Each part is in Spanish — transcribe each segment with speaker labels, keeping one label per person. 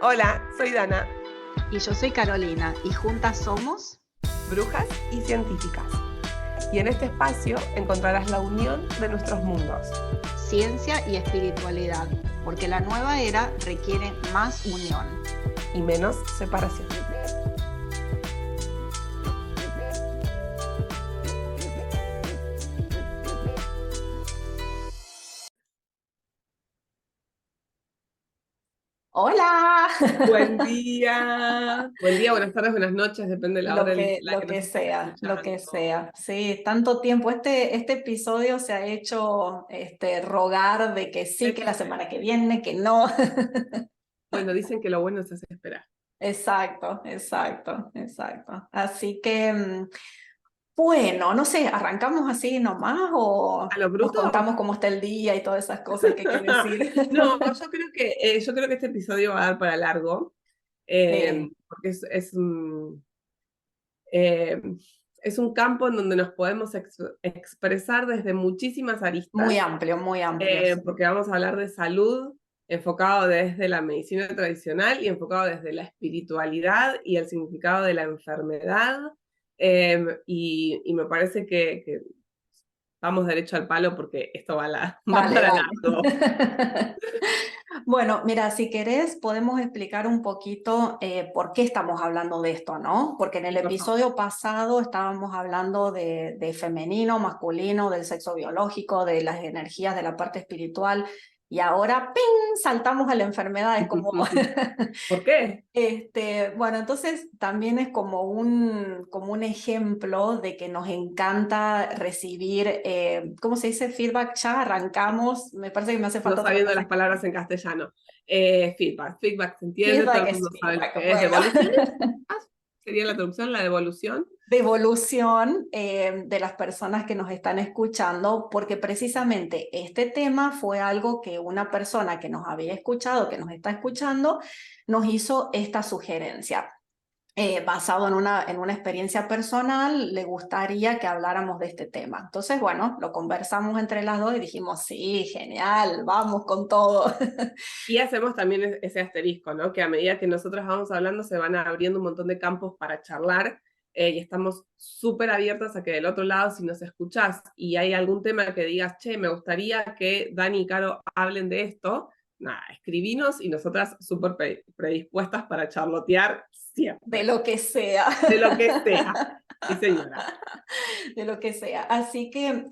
Speaker 1: Hola, soy Dana,
Speaker 2: Y yo soy Carolina, y juntas somos...
Speaker 1: brujas y científicas. Y en este espacio encontrarás la unión de nuestros mundos.
Speaker 2: Ciencia y espiritualidad, porque la nueva era requiere más unión.
Speaker 1: Y menos separación.
Speaker 2: ¡Hola!
Speaker 1: Buen día, buenas tardes, buenas noches, depende de la hora en la
Speaker 2: Lo
Speaker 1: que nos
Speaker 2: que
Speaker 1: estés
Speaker 2: sea, lo que
Speaker 1: escuchando.
Speaker 2: sea. Sí, tanto tiempo. Este episodio se ha hecho rogar de que sí, que la semana que viene, que no.
Speaker 1: Bueno, dicen que lo bueno se hace esperar.
Speaker 2: Exacto, exacto, exacto. Así que, bueno, no sé, ¿arrancamos así nomás o
Speaker 1: ¿A lo
Speaker 2: nos
Speaker 1: bruto?
Speaker 2: contamos cómo está el día y todas esas cosas que hay que decir?
Speaker 1: No, yo creo que este episodio va a dar para largo,
Speaker 2: Sí,
Speaker 1: porque eh, es un campo en donde nos podemos expresar desde muchísimas aristas,
Speaker 2: muy amplio, sí.
Speaker 1: porque vamos a hablar de salud enfocado desde la medicina tradicional y enfocado desde la espiritualidad y el significado de la enfermedad. Y me parece que vamos derecho al palo porque esto va
Speaker 2: Dale,
Speaker 1: para
Speaker 2: dale.
Speaker 1: largo.
Speaker 2: Bueno, mira, si querés podemos explicar un poquito por qué estamos hablando de esto, ¿no? Porque en el
Speaker 1: Y por favor.
Speaker 2: episodio pasado estábamos hablando de femenino, masculino, del sexo biológico, de las energías, de la parte espiritual, y ahora, ¡ping!, saltamos a la enfermedad, es como...
Speaker 1: ¿Por qué?
Speaker 2: Bueno, entonces también es como un ejemplo de que nos encanta recibir, ¿cómo se dice? Feedback, ya arrancamos, me parece que me hace
Speaker 1: No
Speaker 2: falta otra
Speaker 1: sabiendo
Speaker 2: cosa.
Speaker 1: las palabras en castellano. Feedback se entiende, todo
Speaker 2: Feedback
Speaker 1: el
Speaker 2: es
Speaker 1: mundo sabe lo
Speaker 2: feedback,
Speaker 1: que es.
Speaker 2: bueno.
Speaker 1: ¿Devoluciones? Ah, sería la traducción, la devolución.
Speaker 2: De evolución de las personas que nos están escuchando, porque precisamente este tema fue algo que una persona que nos había escuchado, que nos está escuchando, nos hizo esta sugerencia. Basado en una experiencia personal, le gustaría que habláramos de este tema. Entonces, bueno, lo conversamos entre las dos y dijimos, sí, genial, vamos con todo.
Speaker 1: Y hacemos también ese asterisco, ¿no? Que a medida que nosotros vamos hablando se van abriendo un montón de campos para charlar, y estamos súper abiertas a que del otro lado, si nos escuchás y hay algún tema que digas, che, me gustaría que Dani y Caro hablen de esto, nada, escribinos y nosotras súper predispuestas para charlotear
Speaker 2: De
Speaker 1: siempre,
Speaker 2: lo que sea.
Speaker 1: de lo que sea. Sí, señora.
Speaker 2: De lo que sea. Así que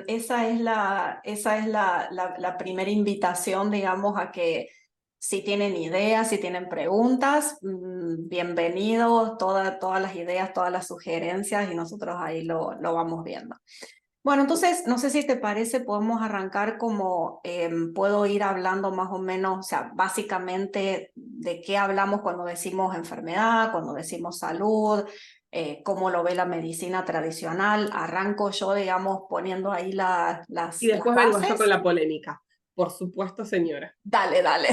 Speaker 2: esa es la primera invitación, digamos, a que si tienen ideas, si tienen preguntas, bienvenidos, todas las ideas, todas las sugerencias y nosotros ahí lo vamos viendo. Bueno, entonces, no sé si te parece, podemos arrancar como puedo ir hablando más o menos, o sea, básicamente de qué hablamos cuando decimos enfermedad, cuando decimos salud, cómo lo ve la medicina tradicional. Arranco yo, digamos, poniendo ahí
Speaker 1: Y
Speaker 2: las
Speaker 1: después vengo yo con
Speaker 2: bases.
Speaker 1: la polémica. Por supuesto, señora.
Speaker 2: Dale, dale.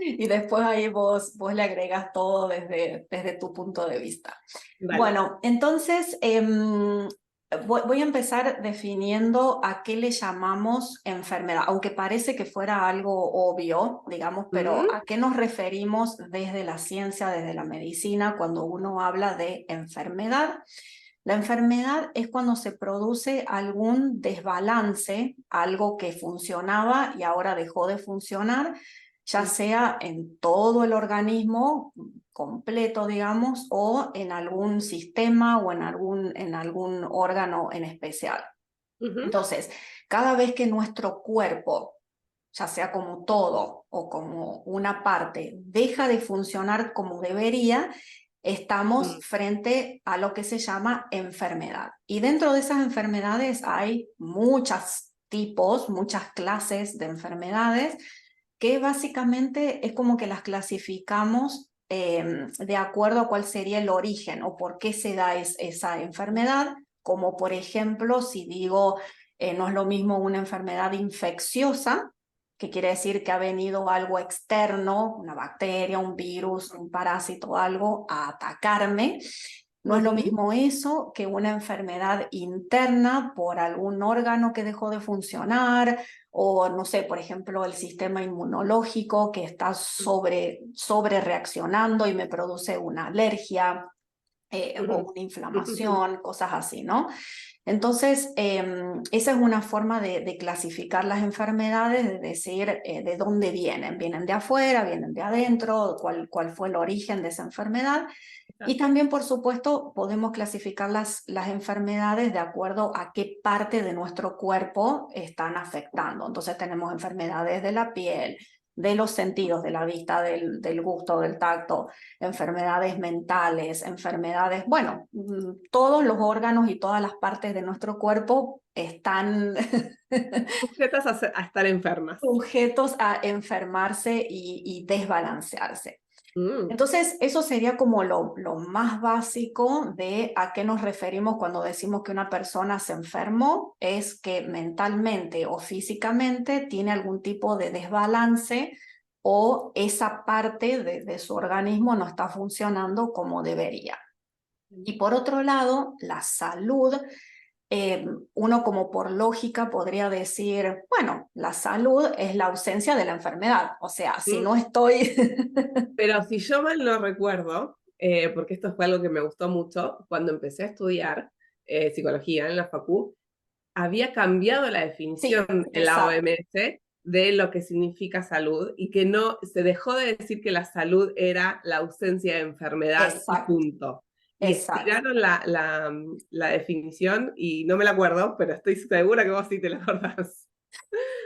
Speaker 2: Y después ahí vos le agregas todo desde tu punto de vista.
Speaker 1: Dale.
Speaker 2: Bueno, entonces voy a empezar definiendo a qué le llamamos enfermedad, aunque parece que fuera algo obvio, digamos, pero
Speaker 1: Mm,
Speaker 2: ¿a qué nos referimos desde la ciencia, desde la medicina, cuando uno habla de enfermedad? La enfermedad es cuando se produce algún desbalance, algo que funcionaba y ahora dejó de funcionar, ya
Speaker 1: mm,
Speaker 2: sea en todo el organismo completo, digamos, o en algún sistema o en algún órgano en especial.
Speaker 1: ujú,
Speaker 2: Entonces, cada vez que nuestro cuerpo, ya sea como todo o como una parte, deja de funcionar como debería, estamos
Speaker 1: mm.
Speaker 2: frente a lo que se llama enfermedad. Y dentro de esas enfermedades hay muchos tipos, muchas clases de enfermedades que básicamente es como que las clasificamos de acuerdo a cuál sería el origen o por qué se da esa enfermedad, como por ejemplo, si digo, no es lo mismo una enfermedad infecciosa, que quiere decir que ha venido algo externo, una bacteria, un virus, un parásito, algo, a atacarme, No es lo mismo eso que una enfermedad interna por algún órgano que dejó de funcionar o, no sé, por ejemplo, el sistema inmunológico que está sobre reaccionando y me produce una alergia o una inflamación, cosas así, ¿no? Entonces, esa es una forma de clasificar las enfermedades, de decir de dónde vienen. ¿Vienen de afuera, vienen de adentro? ¿Cuál fue el origen de esa enfermedad? Y también, por supuesto, podemos clasificar las enfermedades de acuerdo a qué parte de nuestro cuerpo están afectando. Entonces tenemos enfermedades de la piel, de los sentidos, de la vista, del gusto, del tacto, enfermedades mentales, enfermedades, bueno, todos los órganos y todas las partes de nuestro cuerpo están
Speaker 1: Sujetas a estar enfermas.
Speaker 2: sujetos a enfermarse y desbalancearse.
Speaker 1: Mm.
Speaker 2: Entonces, eso sería como lo más básico de a qué nos referimos cuando decimos que una persona se enfermó, es que mentalmente o físicamente tiene algún tipo de desbalance o esa parte de su organismo no está funcionando como debería. Y por otro lado, la salud, uno como por lógica podría decir, bueno, la salud es la ausencia de la enfermedad, o sea, si no estoy...
Speaker 1: Pero si yo mal no recuerdo, porque esto fue algo que me gustó mucho, cuando empecé a estudiar psicología en la Facu, había cambiado la
Speaker 2: Sí,
Speaker 1: definición en la
Speaker 2: exacto,
Speaker 1: OMS de lo que significa salud y que no se dejó de decir que la salud era la ausencia de enfermedad y
Speaker 2: exacto,
Speaker 1: punto. Y
Speaker 2: exacto.
Speaker 1: estiraron la definición y no me la acuerdo, pero estoy segura que vos sí te la acordás.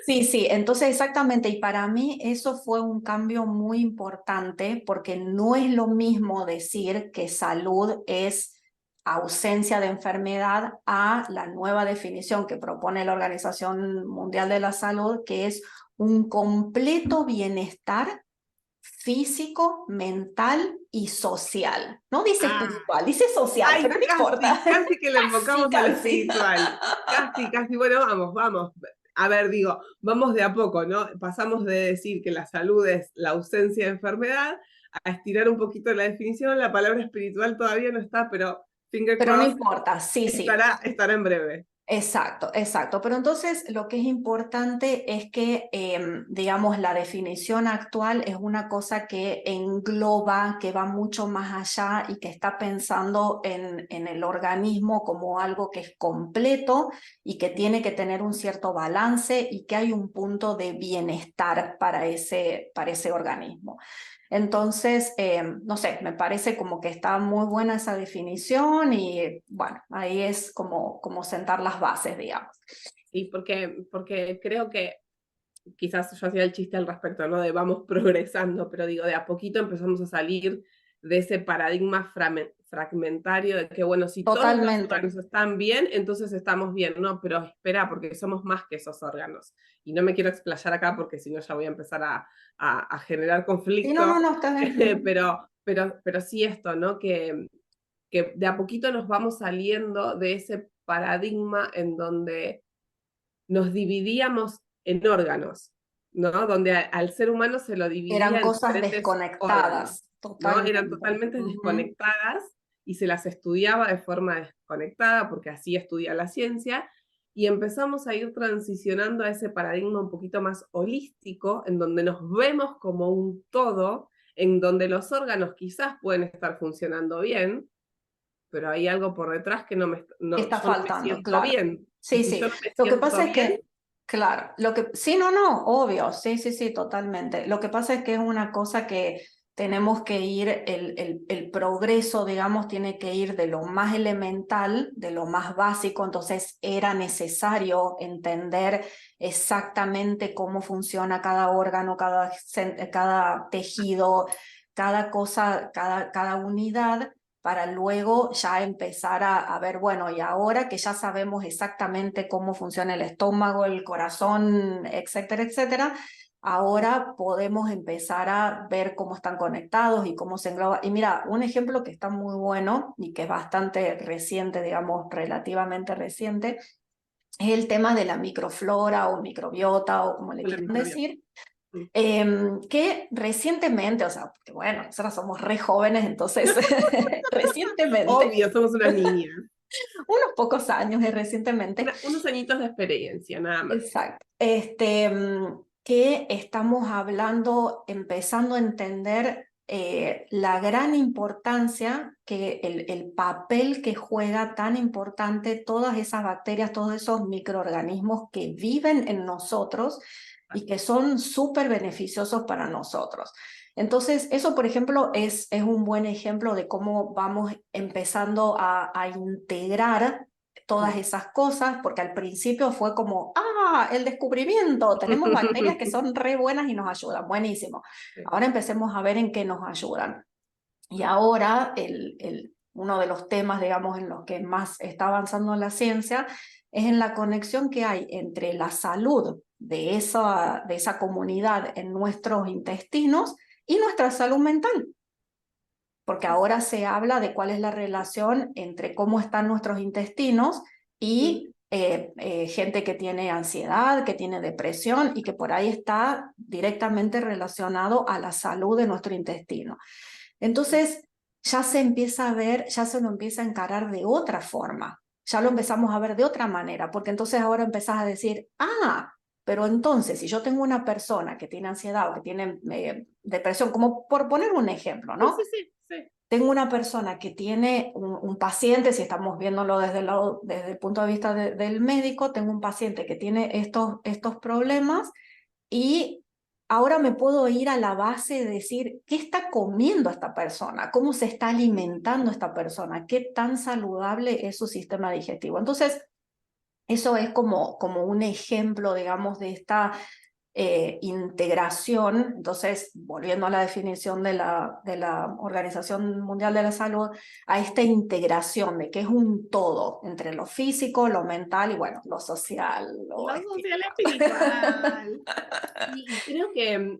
Speaker 2: Sí, sí, entonces exactamente, y para mí eso fue un cambio muy importante porque no es lo mismo decir que salud es ausencia de enfermedad a la nueva definición que propone la Organización Mundial de la Salud, que es un completo bienestar físico, mental y social. No dice
Speaker 1: Ah,
Speaker 2: espiritual, dice social,
Speaker 1: ay,
Speaker 2: pero no importa.
Speaker 1: casi que le
Speaker 2: Casi,
Speaker 1: enfocamos a lo
Speaker 2: casi.
Speaker 1: espiritual. Casi. Bueno, vamos. A ver, digo, vamos de a poco, ¿no? Pasamos de decir que la salud es la ausencia de enfermedad a estirar un poquito la definición. La palabra espiritual todavía no está, pero finger
Speaker 2: Pero no
Speaker 1: crossed,
Speaker 2: importa, sí, sí.
Speaker 1: estará en breve.
Speaker 2: Exacto, exacto. Pero entonces lo que es importante es que, digamos, la definición actual es una cosa que engloba, que va mucho más allá y que está pensando en el organismo como algo que es completo y que tiene que tener un cierto balance y que hay un punto de bienestar para ese organismo. Entonces, no sé, me parece como que está muy buena esa definición y bueno, ahí es como sentar las bases, digamos.
Speaker 1: Sí, porque creo que quizás yo hacía el chiste al respecto, ¿no? De vamos progresando, pero digo, de a poquito empezamos a salir de ese paradigma fragmentario de que, bueno, si todos los
Speaker 2: Totalmente.
Speaker 1: órganos están bien, entonces estamos bien, no, pero espera, porque somos más que esos órganos. Y no me quiero explayar acá porque si no ya voy a empezar a generar
Speaker 2: Sí, no,
Speaker 1: conflicto,
Speaker 2: no, no, está bien.
Speaker 1: pero sí esto, ¿no? Que de a poquito nos vamos saliendo de ese paradigma en donde nos dividíamos en órganos, ¿no? Donde al ser humano se lo dividía
Speaker 2: Eran
Speaker 1: en
Speaker 2: cosas
Speaker 1: diferentes órganos,
Speaker 2: desconectadas,
Speaker 1: ¿no? Eran
Speaker 2: totalmente.
Speaker 1: totalmente
Speaker 2: Ujú.
Speaker 1: desconectadas y se las estudiaba de forma desconectada, porque así estudia la ciencia, y empezamos a ir transicionando a ese paradigma un poquito más holístico, en donde nos vemos como un todo, en donde los órganos quizás pueden estar funcionando bien, pero hay algo por detrás que
Speaker 2: Está
Speaker 1: yo no me
Speaker 2: faltando,
Speaker 1: siento
Speaker 2: claro.
Speaker 1: bien. Y
Speaker 2: Sí,
Speaker 1: si
Speaker 2: sí.
Speaker 1: yo no me
Speaker 2: Lo que
Speaker 1: siento
Speaker 2: pasa es
Speaker 1: bien,
Speaker 2: que, claro, sí, no, no, obvio, sí, sí, sí, totalmente. Lo que pasa es que es una cosa que tenemos que ir, el progreso, digamos, tiene que ir de lo más elemental, de lo más básico, entonces era necesario entender exactamente cómo funciona cada órgano, cada tejido, cada cosa, cada unidad para luego ya empezar a ver, bueno, y ahora que ya sabemos exactamente cómo funciona el estómago, el corazón, etcétera, etcétera, ahora podemos empezar a ver cómo están conectados y cómo se engloba. Y mira, un ejemplo que está muy bueno y que es bastante reciente, digamos, relativamente reciente, es el tema de la microflora o microbiota o como le
Speaker 1: la
Speaker 2: quieran
Speaker 1: microbiota.
Speaker 2: decir, que recientemente, o sea, porque bueno, nosotros somos re jóvenes, entonces recientemente,
Speaker 1: Obvio, somos unas niñas.
Speaker 2: unos pocos años recientemente,
Speaker 1: Unos añitos de experiencia, nada más.
Speaker 2: exacto, que estamos hablando, empezando a entender la gran importancia, que el papel que juega tan importante todas esas bacterias, todos esos microorganismos que viven en nosotros y que son súper beneficiosos para nosotros. Entonces, eso, por ejemplo, es un buen ejemplo de cómo vamos empezando a integrar todas esas cosas, porque al principio fue como, el descubrimiento, tenemos bacterias que son re buenas y nos ayudan, buenísimo. Ahora empecemos a ver en qué nos ayudan. Y ahora uno de los temas, digamos, en los que más está avanzando la ciencia es en la conexión que hay entre la salud de esa comunidad en nuestros intestinos y nuestra salud mental. Porque ahora se habla de cuál es la relación entre cómo están nuestros intestinos y gente que tiene ansiedad, que tiene depresión y que por ahí está directamente relacionado a la salud de nuestro intestino. Entonces ya se empieza a ver, ya se lo empieza a encarar de otra forma, ya lo empezamos a ver de otra manera, porque entonces ahora empezás a decir, pero entonces si yo tengo una persona que tiene ansiedad o que tiene depresión, como por poner un ejemplo, ¿no?
Speaker 1: Sí, sí, sí.
Speaker 2: Tengo una persona que tiene un paciente, si estamos viéndolo desde el punto de vista del médico, tengo un paciente que tiene estos problemas y ahora me puedo ir a la base de decir, ¿qué está comiendo esta persona? ¿Cómo se está alimentando esta persona? ¿Qué tan saludable es su sistema digestivo? Entonces, eso es como un ejemplo, digamos, de esta integración. Entonces, volviendo a la definición de la Organización Mundial de la Salud, a esta integración de que es un todo entre lo físico, lo mental y, bueno, lo social,
Speaker 1: Lo
Speaker 2: lo
Speaker 1: social
Speaker 2: espiritual.
Speaker 1: espiritual. Y creo que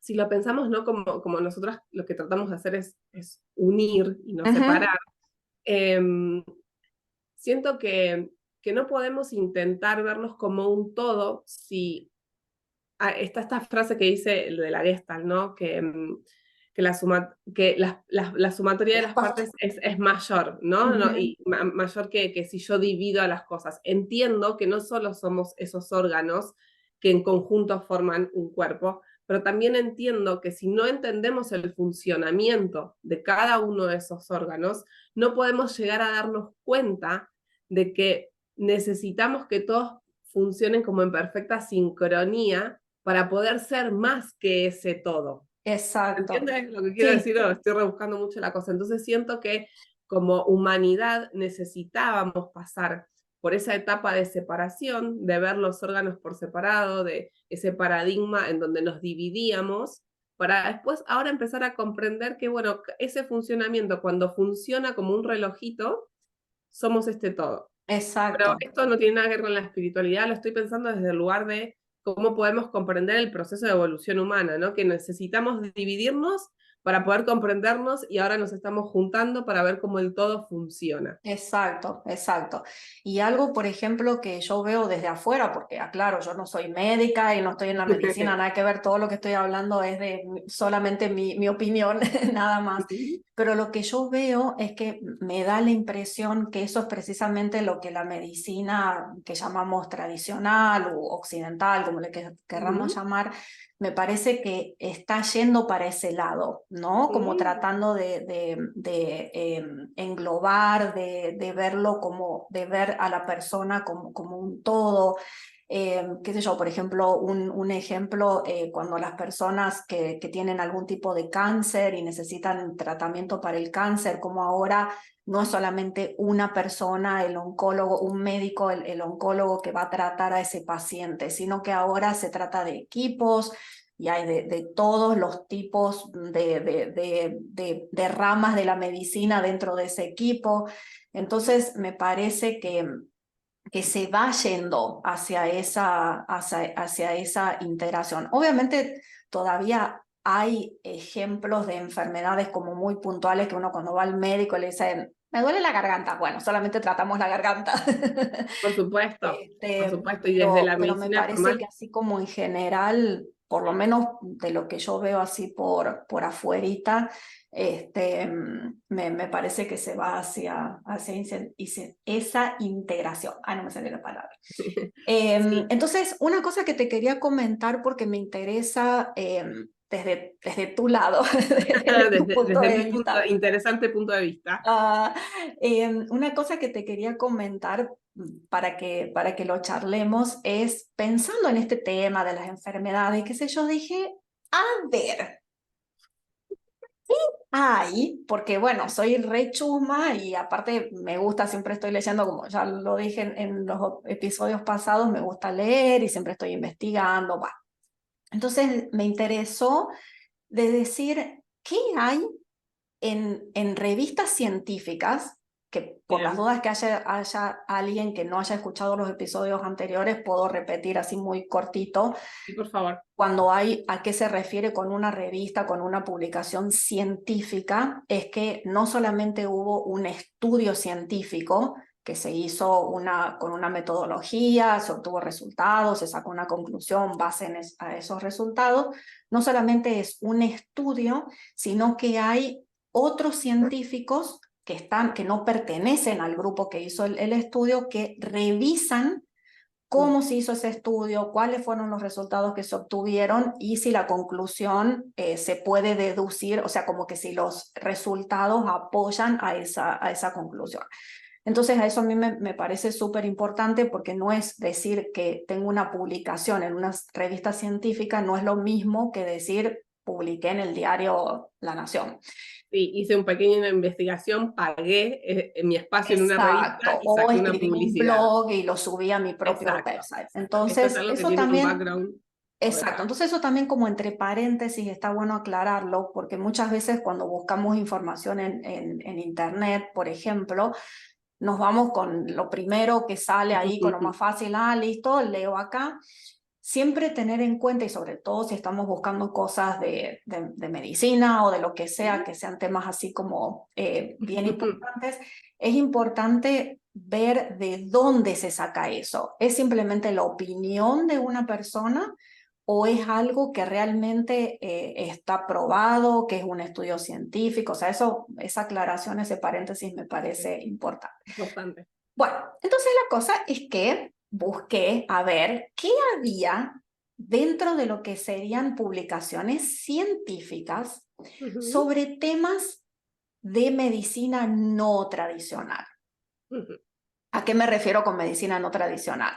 Speaker 1: si lo pensamos, ¿no? Como nosotros lo que tratamos de hacer es unir y no
Speaker 2: Ujú,
Speaker 1: separar, siento que no podemos intentar verlos como un todo si está esta frase que dice el de la Gestalt, ¿no? Que la sumatoria de
Speaker 2: las
Speaker 1: las
Speaker 2: partes.
Speaker 1: partes es mayor, ¿no?
Speaker 2: Ujú,
Speaker 1: Y mayor que si yo divido a las cosas. Entiendo que no solo somos esos órganos que en conjunto forman un cuerpo, pero también entiendo que si no entendemos el funcionamiento de cada uno de esos órganos, no podemos llegar a darnos cuenta de que necesitamos que todos funcionen como en perfecta sincronía para poder ser más que ese todo.
Speaker 2: exacto.
Speaker 1: ¿Entiendes lo que quiero
Speaker 2: Sí,
Speaker 1: decir? Estoy rebuscando mucho la cosa. Entonces siento que como humanidad necesitábamos pasar por esa etapa de separación, de ver los órganos por separado, de ese paradigma en donde nos dividíamos, para después ahora empezar a comprender que, bueno, ese funcionamiento, cuando funciona como un relojito, somos este todo. Pero
Speaker 2: exacto.
Speaker 1: esto no tiene nada que ver con la espiritualidad, lo estoy pensando desde el lugar de cómo podemos comprender el proceso de evolución humana, ¿no? Que necesitamos dividirnos para poder comprendernos y ahora nos estamos juntando para ver cómo el todo funciona.
Speaker 2: Exacto, exacto. Y algo, por ejemplo, que yo veo desde afuera, porque aclaro, yo no soy médica y no estoy en la medicina, nada que ver, todo lo que estoy hablando es de solamente mi opinión, nada más. Pero lo que yo veo es que me da la impresión que eso es precisamente lo que la medicina que llamamos tradicional o occidental, como le querramos llamar, me parece que está yendo para ese lado, ¿no? Como tratando de englobar, de verlo como, de ver a la persona como un todo. Qué sé yo, por ejemplo, un ejemplo, cuando las personas que tienen algún tipo de cáncer y necesitan tratamiento para el cáncer, como ahora no es solamente una persona, el oncólogo, un médico, el oncólogo que va a tratar a ese paciente, sino que ahora se trata de equipos y hay de todos los tipos de ramas de la medicina dentro de ese equipo. Entonces, me parece que se va yendo hacia esa integración. Obviamente, todavía hay ejemplos de enfermedades como muy puntuales que uno cuando va al médico le dice, me duele la garganta. Bueno, solamente tratamos la garganta.
Speaker 1: Por supuesto, y desde la
Speaker 2: Pero me
Speaker 1: medicina
Speaker 2: parece que
Speaker 1: formal,
Speaker 2: así como en general, por lo menos de lo que yo veo así por afuerita, me parece que se va hacia esa integración. Ah, no me salió la palabra.
Speaker 1: sí,
Speaker 2: Entonces, una cosa que te quería comentar porque me interesa desde tu lado, desde tu punto
Speaker 1: desde
Speaker 2: de
Speaker 1: mi
Speaker 2: vista.
Speaker 1: interesante punto de vista.
Speaker 2: Ah, una cosa que te quería comentar para que lo charlemos es pensando en este tema de las enfermedades, qué sé yo, dije, a ver, porque bueno, soy re chusma y aparte me gusta, siempre estoy leyendo, como ya lo dije en los episodios pasados, me gusta leer y siempre estoy investigando, va. Entonces me interesó de decir, ¿qué hay en revistas científicas, que por las
Speaker 1: Bien,
Speaker 2: dudas que haya alguien que no haya escuchado los episodios anteriores, puedo repetir así muy cortito,
Speaker 1: sí, por favor.
Speaker 2: cuando hay a qué se refiere con una revista, con una publicación científica, es que no solamente hubo un estudio científico que se hizo con una metodología, se obtuvo resultados, se sacó una conclusión base a esos resultados, no solamente es un estudio, sino que hay otros científicos que no pertenecen al grupo que hizo el estudio, que revisan cómo se hizo ese estudio, cuáles fueron los resultados que se obtuvieron y si la conclusión se puede deducir, o sea, como que si los resultados apoyan a esa conclusión. Entonces, a eso a mí me parece súper importante porque no es decir que tengo una publicación en una revista científica, no es lo mismo que decir publiqué en el diario La Nación.
Speaker 1: Sí, hice una pequeña investigación, pagué mi espacio en una revista
Speaker 2: Exacto,
Speaker 1: y
Speaker 2: o
Speaker 1: saqué una
Speaker 2: escribí un
Speaker 1: publicidad.
Speaker 2: blog y lo subí a mi propio
Speaker 1: Exacto,
Speaker 2: website.
Speaker 1: exacto. Esto es
Speaker 2: Entonces,
Speaker 1: algo que
Speaker 2: eso
Speaker 1: tiene un
Speaker 2: también,
Speaker 1: background por
Speaker 2: exacto,
Speaker 1: detrás.
Speaker 2: entonces eso también como entre paréntesis está bueno aclararlo, porque muchas veces cuando buscamos información en Internet, por ejemplo, nos vamos con lo primero que sale ahí, con lo más fácil, listo, leo acá. Siempre tener en cuenta, y sobre todo si estamos buscando cosas de medicina o de lo que sean temas así como bien importantes, es importante ver de dónde se saca eso. ¿Es simplemente la opinión de una persona o es algo que realmente está probado, que es un estudio científico? O sea, esa aclaración, ese paréntesis me parece importante.
Speaker 1: Importante.
Speaker 2: Bueno, entonces la cosa es que busqué a ver qué había dentro de lo que serían publicaciones científicas sobre temas de medicina no tradicional. ¿A qué me refiero con medicina no tradicional?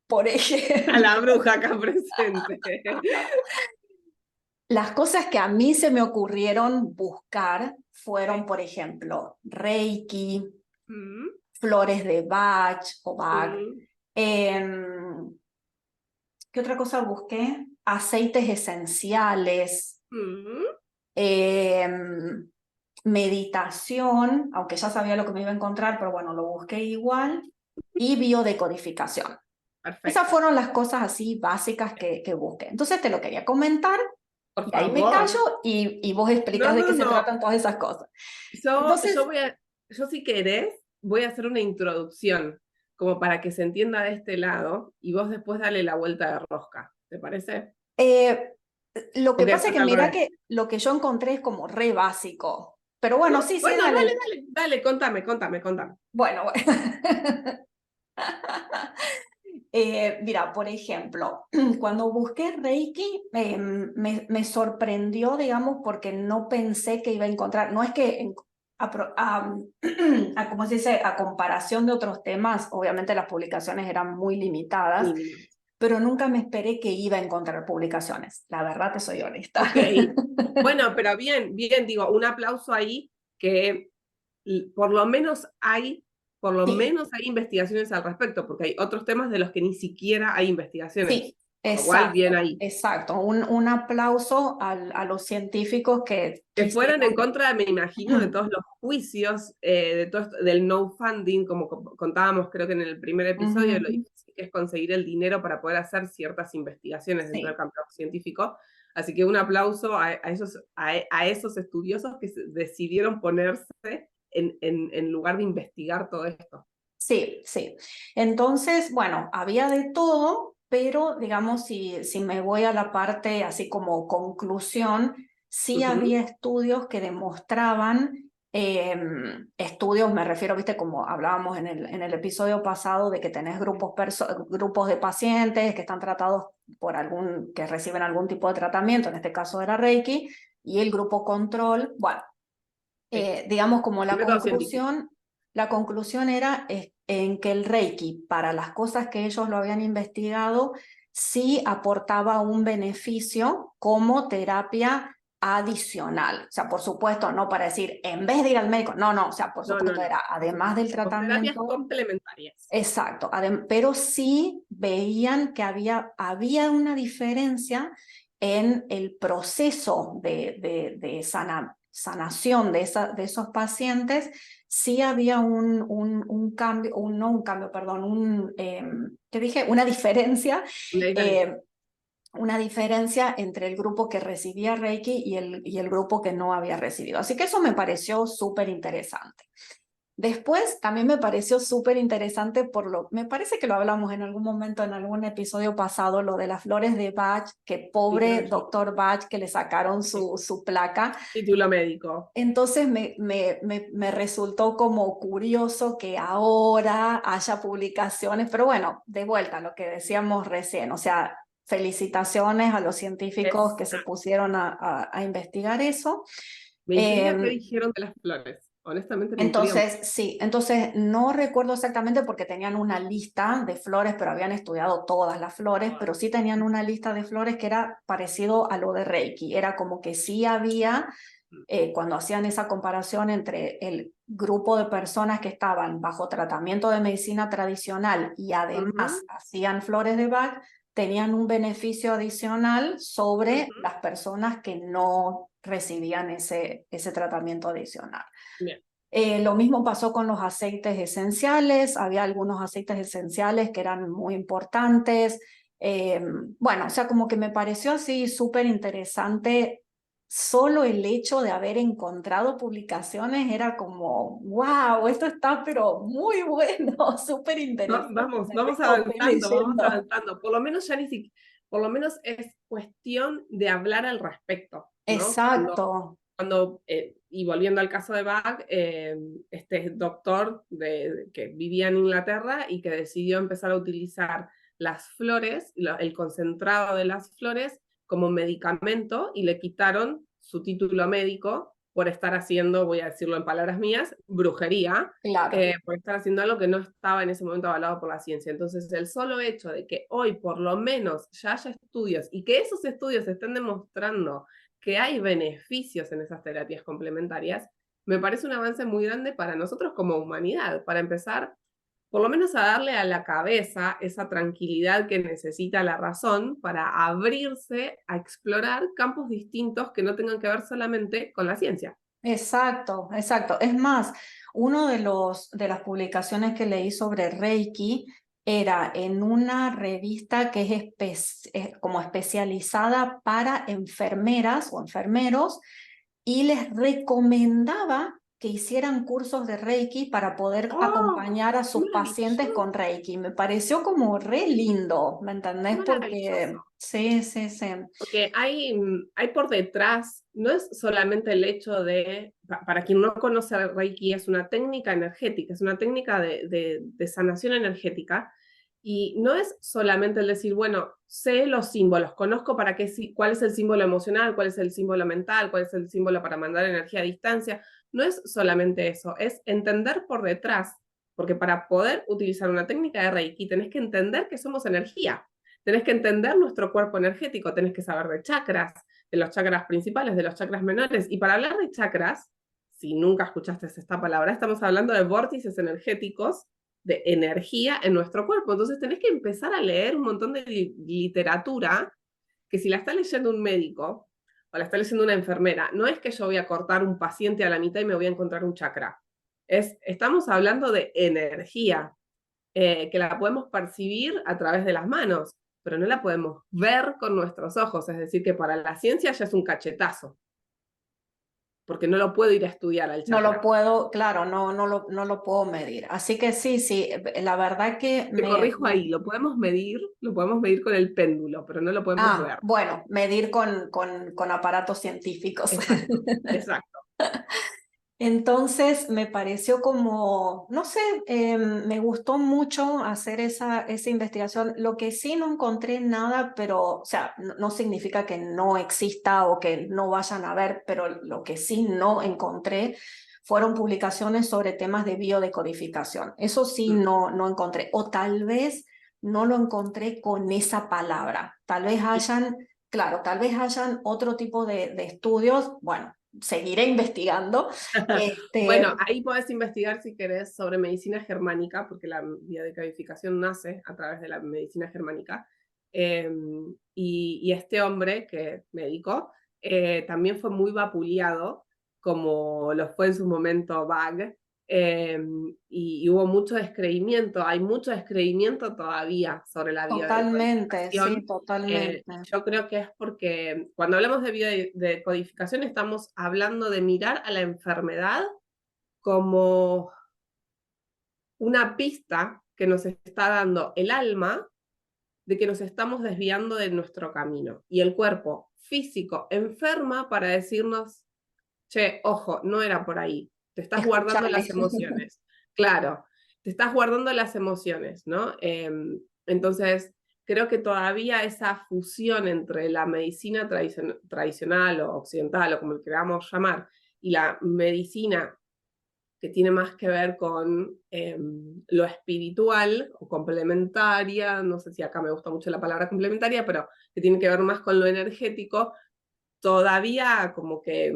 Speaker 2: Por
Speaker 1: A la
Speaker 2: ejemplo,
Speaker 1: bruja acá presente.
Speaker 2: las cosas que a mí se me ocurrieron buscar fueron, por ejemplo, Reiki,
Speaker 1: Mm,
Speaker 2: flores de Bach o Bach.
Speaker 1: mm,
Speaker 2: em, ¿Qué otra cosa busqué? Aceites esenciales,
Speaker 1: mm.
Speaker 2: meditación, aunque ya sabía lo que me iba a encontrar, pero bueno, lo busqué igual, y biodecodificación. Esas
Speaker 1: Perfecto.
Speaker 2: fueron las cosas así básicas que busqué. Entonces te lo quería comentar
Speaker 1: Por
Speaker 2: y ahí me
Speaker 1: favor.
Speaker 2: callo y vos explicás
Speaker 1: No,
Speaker 2: de
Speaker 1: no,
Speaker 2: qué se
Speaker 1: no.
Speaker 2: tratan todas esas cosas.
Speaker 1: Yo
Speaker 2: Entonces,
Speaker 1: voy a, yo si querés, voy a hacer una introducción, como para que se entienda de este lado, y vos después dale la vuelta de rosca. ¿Te parece?
Speaker 2: eh, lo
Speaker 1: ¿O
Speaker 2: que
Speaker 1: querés
Speaker 2: pasa es que
Speaker 1: hacer al
Speaker 2: mira
Speaker 1: revés?
Speaker 2: que lo que yo encontré es como re básico. Pero
Speaker 1: No,
Speaker 2: bueno, sí, sí,
Speaker 1: bueno, dale,
Speaker 2: dale.
Speaker 1: dale, dale, contame.
Speaker 2: Bueno, bueno. Mira, por ejemplo, cuando busqué Reiki, me sorprendió, digamos, porque no pensé que iba a encontrar, no es que ¿cómo se dice? A comparación de otros temas, obviamente las publicaciones eran muy limitadas,
Speaker 1: Mínimo.
Speaker 2: pero nunca me esperé que iba a encontrar publicaciones. La verdad, te soy honesta.
Speaker 1: Ok. Bueno, pero bien, bien, digo, un aplauso ahí que por lo menos por lo
Speaker 2: Sí,
Speaker 1: menos hay investigaciones al respecto, porque hay otros temas de los que ni siquiera hay investigaciones.
Speaker 2: sí,
Speaker 1: Por lo cual, bien
Speaker 2: exacto,
Speaker 1: ahí.
Speaker 2: exacto. Un aplauso a los científicos que
Speaker 1: Que fueran en
Speaker 2: quisieron.
Speaker 1: contra, me imagino, de todos los juicios, de todo del no funding, como contábamos creo que en el primer episodio, lo
Speaker 2: Ujú,
Speaker 1: difícil que es conseguir el dinero para poder hacer ciertas investigaciones dentro del
Speaker 2: sí,
Speaker 1: campo científico. Así que un aplauso a esos estudiosos que decidieron ponerse en lugar de investigar todo esto.
Speaker 2: Sí, sí. Entonces, bueno, había de todo, pero digamos, si me voy a la parte así como conclusión, sí había estudios que demostraban, estudios, me refiero, viste, como hablábamos en el episodio pasado, de que tenés grupos de pacientes que están tratados que reciben algún tipo de tratamiento, en este caso era Reiki, y el grupo control, bueno, digamos como
Speaker 1: El método científico.
Speaker 2: la conclusión era en que el Reiki, para las cosas que ellos lo habían investigado, sí aportaba un beneficio como terapia adicional. O sea, por supuesto, no para decir, en vez de ir al médico, no, o sea, por
Speaker 1: No, no,
Speaker 2: supuesto
Speaker 1: no.
Speaker 2: era, además del
Speaker 1: Con terapias
Speaker 2: tratamiento,
Speaker 1: complementarias.
Speaker 2: exacto, pero sí veían que había una diferencia en el proceso de sanación de esos pacientes. Sí había un cambio, no un cambio, perdón, ¿qué dije? Eh, una diferencia entre el grupo que recibía Reiki y el grupo que no había recibido. Así que eso me pareció súper interesante. Después también me pareció súper interesante me parece que lo hablamos en algún momento, en algún episodio pasado, lo de las flores de Bach, que
Speaker 1: Sí, creo
Speaker 2: pobre
Speaker 1: que sí.
Speaker 2: doctor Bach que le sacaron su placa.
Speaker 1: Título médico.
Speaker 2: Entonces me resultó como curioso que ahora haya publicaciones, pero bueno, de vuelta a lo que decíamos recién, o sea, felicitaciones a los científicos que se pusieron a investigar eso.
Speaker 1: Me intriga qué dijeron de las flores. Honestamente me intriga mucho.
Speaker 2: Entonces, sí, entonces no recuerdo exactamente porque tenían una lista de flores, pero habían estudiado todas las flores, pero sí tenían una lista de flores que era parecido a lo de Reiki. Era como que sí había, cuando hacían esa comparación entre el grupo de personas que estaban bajo tratamiento de medicina tradicional y además hacían flores de Bach, tenían un beneficio adicional sobre las personas que no recibían ese tratamiento adicional.
Speaker 1: Bien.
Speaker 2: Lo mismo pasó con los aceites esenciales, había algunos aceites esenciales que eran muy importantes. Bueno, o sea, como que me pareció así súper interesante. Solo el hecho de haber encontrado publicaciones era como, wow, esto está pero muy bueno, súper interesante. Me
Speaker 1: Vamos
Speaker 2: recopé
Speaker 1: avanzando, vamos
Speaker 2: leyendo.
Speaker 1: avanzando. Por lo menos ya ni siquiera, por lo menos es cuestión de hablar al respecto, ¿no?
Speaker 2: Exacto,
Speaker 1: Y volviendo al caso de Bach, este doctor que vivía en Inglaterra y que decidió empezar a utilizar las flores, el concentrado de las flores, como medicamento y le quitaron su título médico por estar haciendo, voy a decirlo en palabras mías, brujería,
Speaker 2: claro.
Speaker 1: por estar haciendo algo que no estaba en ese momento avalado por la ciencia. Entonces, el solo hecho de que hoy por lo menos ya haya estudios y que esos estudios estén demostrando que hay beneficios en esas terapias complementarias, me parece un avance muy grande para nosotros como humanidad, para empezar por lo menos a darle a la cabeza esa tranquilidad que necesita la razón para abrirse a explorar campos distintos que no tengan que ver solamente con la ciencia.
Speaker 2: Exacto, exacto. Es más, uno de las publicaciones que leí sobre Reiki era en una revista que es como especializada para enfermeras o enfermeros y les recomendaba que hicieran cursos de Reiki para poder
Speaker 1: ¡Oh!
Speaker 2: acompañar a sus pacientes
Speaker 1: Maravilloso,
Speaker 2: con Reiki. Me pareció como re lindo, ¿me entendés?
Speaker 1: maravilloso.
Speaker 2: Porque sí, sí, sí.
Speaker 1: Porque hay por detrás, no es solamente el hecho de, para quien no conoce el Reiki, es una técnica energética, es una técnica de sanación energética. Y no es solamente el decir, bueno, sé los símbolos, conozco cuál es el símbolo emocional, cuál es el símbolo mental, cuál es el símbolo para mandar energía a distancia. No es solamente eso, es entender por detrás, porque para poder utilizar una técnica de Reiki tenés que entender que somos energía. Tenés que entender nuestro cuerpo energético, tenés que saber de chakras, de los chakras principales, de los chakras menores. Y para hablar de chakras, si nunca escuchaste esta palabra, estamos hablando de vórtices energéticos, de energía en nuestro cuerpo. Entonces tenés que empezar a leer un montón de literatura que si la está leyendo un médico o la está leyendo una enfermera, no es que yo voy a cortar un paciente a la mitad y me voy a encontrar un chakra. Estamos hablando de energía, que la podemos percibir a través de las manos, pero no la podemos ver con nuestros ojos, es decir, que para la ciencia ya es un cachetazo. porque no lo puedo ir a estudiar al
Speaker 2: No lo
Speaker 1: chakra.
Speaker 2: puedo, claro, no lo puedo medir. Así que sí, la verdad que
Speaker 1: Te corrijo ahí, lo podemos medir con el péndulo, pero no lo podemos ver.
Speaker 2: bueno, medir con aparatos científicos.
Speaker 1: Exacto, exacto.
Speaker 2: Entonces me pareció como, no sé, me gustó mucho hacer esa investigación. Lo que sí no encontré nada, pero, o sea, no significa que no exista o que no vayan a ver, pero lo que sí no encontré fueron publicaciones sobre temas de biodecodificación. Eso sí no encontré. O tal vez no lo encontré con esa palabra. Tal vez hayan, claro, tal vez hayan otro tipo de estudios. Bueno, seguiré investigando.
Speaker 1: Bueno,
Speaker 2: Este,
Speaker 1: ahí podés investigar si querés sobre medicina germánica, porque la biodecodificación nace a través de la medicina germánica. Eh, y este hombre, que es médico, también fue muy vapuleado, como lo fue en su momento Bach, y hubo mucho descreimiento, hay mucho descreimiento todavía sobre la
Speaker 2: totalmente, sí,
Speaker 1: biodecodificación.
Speaker 2: totalmente.
Speaker 1: Yo creo que es porque cuando hablamos de biodecodificación estamos hablando de mirar a la enfermedad como una pista que nos está dando el alma de que nos estamos desviando de nuestro camino. Y el cuerpo físico enferma para decirnos, che, ojo, no era por ahí, te estás guardando
Speaker 2: Escúchame.
Speaker 1: las emociones. Claro, te estás guardando las emociones, ¿no? Entonces, creo que todavía esa fusión entre la medicina tradicional o occidental, o como le queramos llamar, y la medicina que tiene más que ver con lo espiritual o complementaria, no sé si acá me gusta mucho la palabra complementaria, pero que tiene que ver más con lo energético, todavía como que,